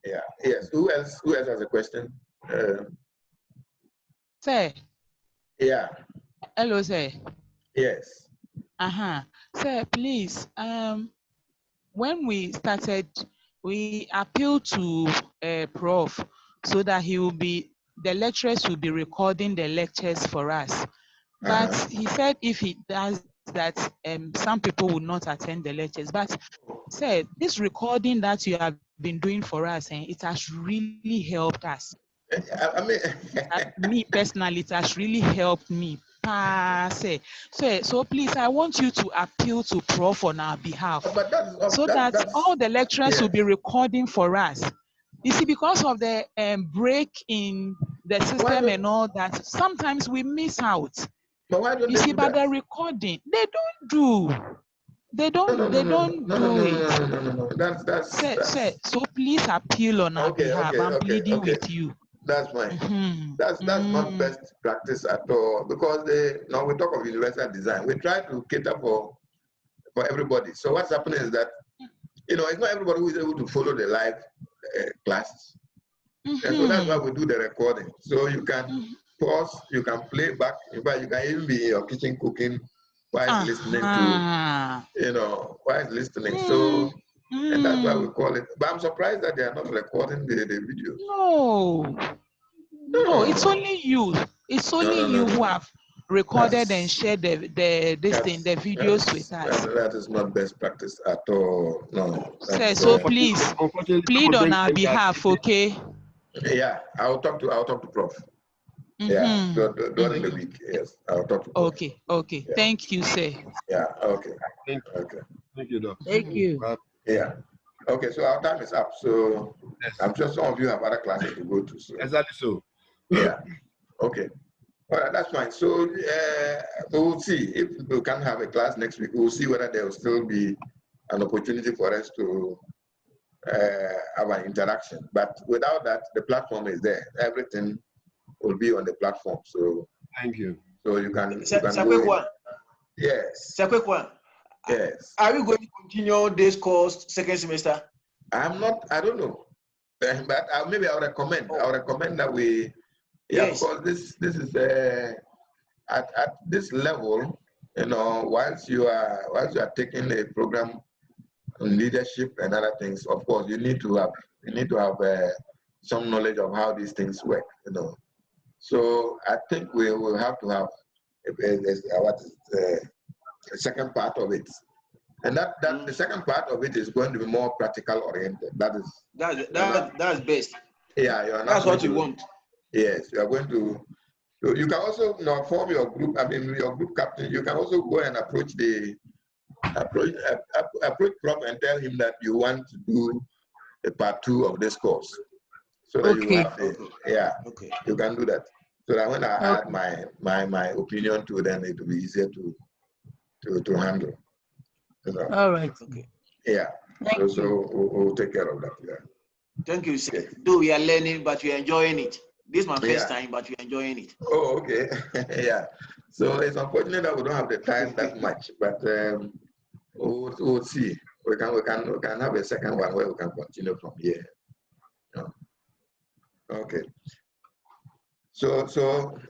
A: yeah, yes. Who else has a question?
I: Sir.
A: Yeah.
I: Hello, sir.
A: Yes.
I: Sir, please. When we started, we appealed to Prof so that the lecturers will be recording the lectures for us. But he said if he does that, some people will not attend the lectures. But sir, this recording that you have been doing for us, it has really helped us.
A: I mean,
I: me personally, it has really helped me. So please, I want you to appeal to Prof on our behalf, so that all the lecturers will be recording for us. You see, because of the break in the system and all that, sometimes we miss out.
A: But why don't
I: you see, but the recording, they don't do. They don't do it.
A: That's
I: so please appeal on our behalf. I'm pleading with you.
A: That's fine. That's not best practice at all, because now we talk of universal design. We try to cater for everybody. So what's happening is that, it's not everybody who is able to follow the live classes. And so that's why we do the recording. So you can pause, you can play back. In fact, you can even be in your kitchen cooking while listening to, while listening. So, and that's why we call it. But I'm surprised that they are not recording the video.
I: No, it's only you. It's only you who have recorded and shared the videos with us.
A: That is not best practice at all. No.
I: So please plead on our behalf, okay?
A: Yeah, I'll talk to Prof. Yeah, during the week. Yes, I'll talk to Prof.
I: Okay. Yeah. Thank you, sir.
A: Yeah. Okay.
H: Thank you, Doc.
G: Thank you.
A: Yeah. Okay, so our time is up. So I'm sure some of you have other classes to go to. So.
H: Exactly so.
A: Yeah. Okay. All right, that's fine. So we'll see if we can have a class next week. We'll see whether there will still be an opportunity for us to have an interaction. But without that, the platform is there. Everything will be on the platform. So
H: thank you.
A: So you can.
J: It's a quick one.
A: Yes.
J: It's a quick one.
A: Yes.
J: Are we going to continue this course second semester?
A: I'm not. I don't know. But maybe I'll recommend. I'll recommend that we. Yeah, yes. Because this is at this level, once you are taking a program on leadership and other things, of course you need to have some knowledge of how these things work, So I think we will have to have a second part of it, and that the second part of it is going to be more practical oriented.
J: That's best.
A: Yeah,
J: that's what you want.
A: Yes, you are going to. You can also form your group. I mean, your group captain. You can also go and approach Prof and tell him that you want to do a part 2 of this course, so that you have you can do that. So that when I add my opinion to it, then it will be easier to handle.
G: All right.
J: Okay.
A: Yeah. So we'll take care of that. Yeah.
J: Thank you, sir. Though we are learning, but we are enjoying it. This is my first time, but we're enjoying it.
A: Oh, okay. Yeah. So it's unfortunate that we don't have the time that much, but we'll see. We can have a second one where we can continue from here. Okay. So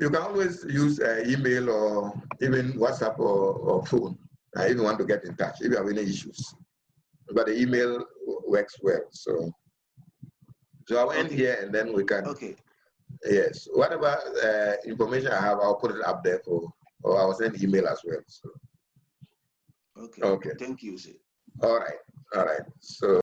A: you can always use email or even WhatsApp or phone if you want to get in touch if you have any issues. But the email works well. So I'll end here and then we can.
J: Okay.
A: Yes. Whatever information I have, I'll put it up there or I'll send email as well. So.
J: Okay.
A: Okay.
J: Thank you, sir.
A: All right. All right. So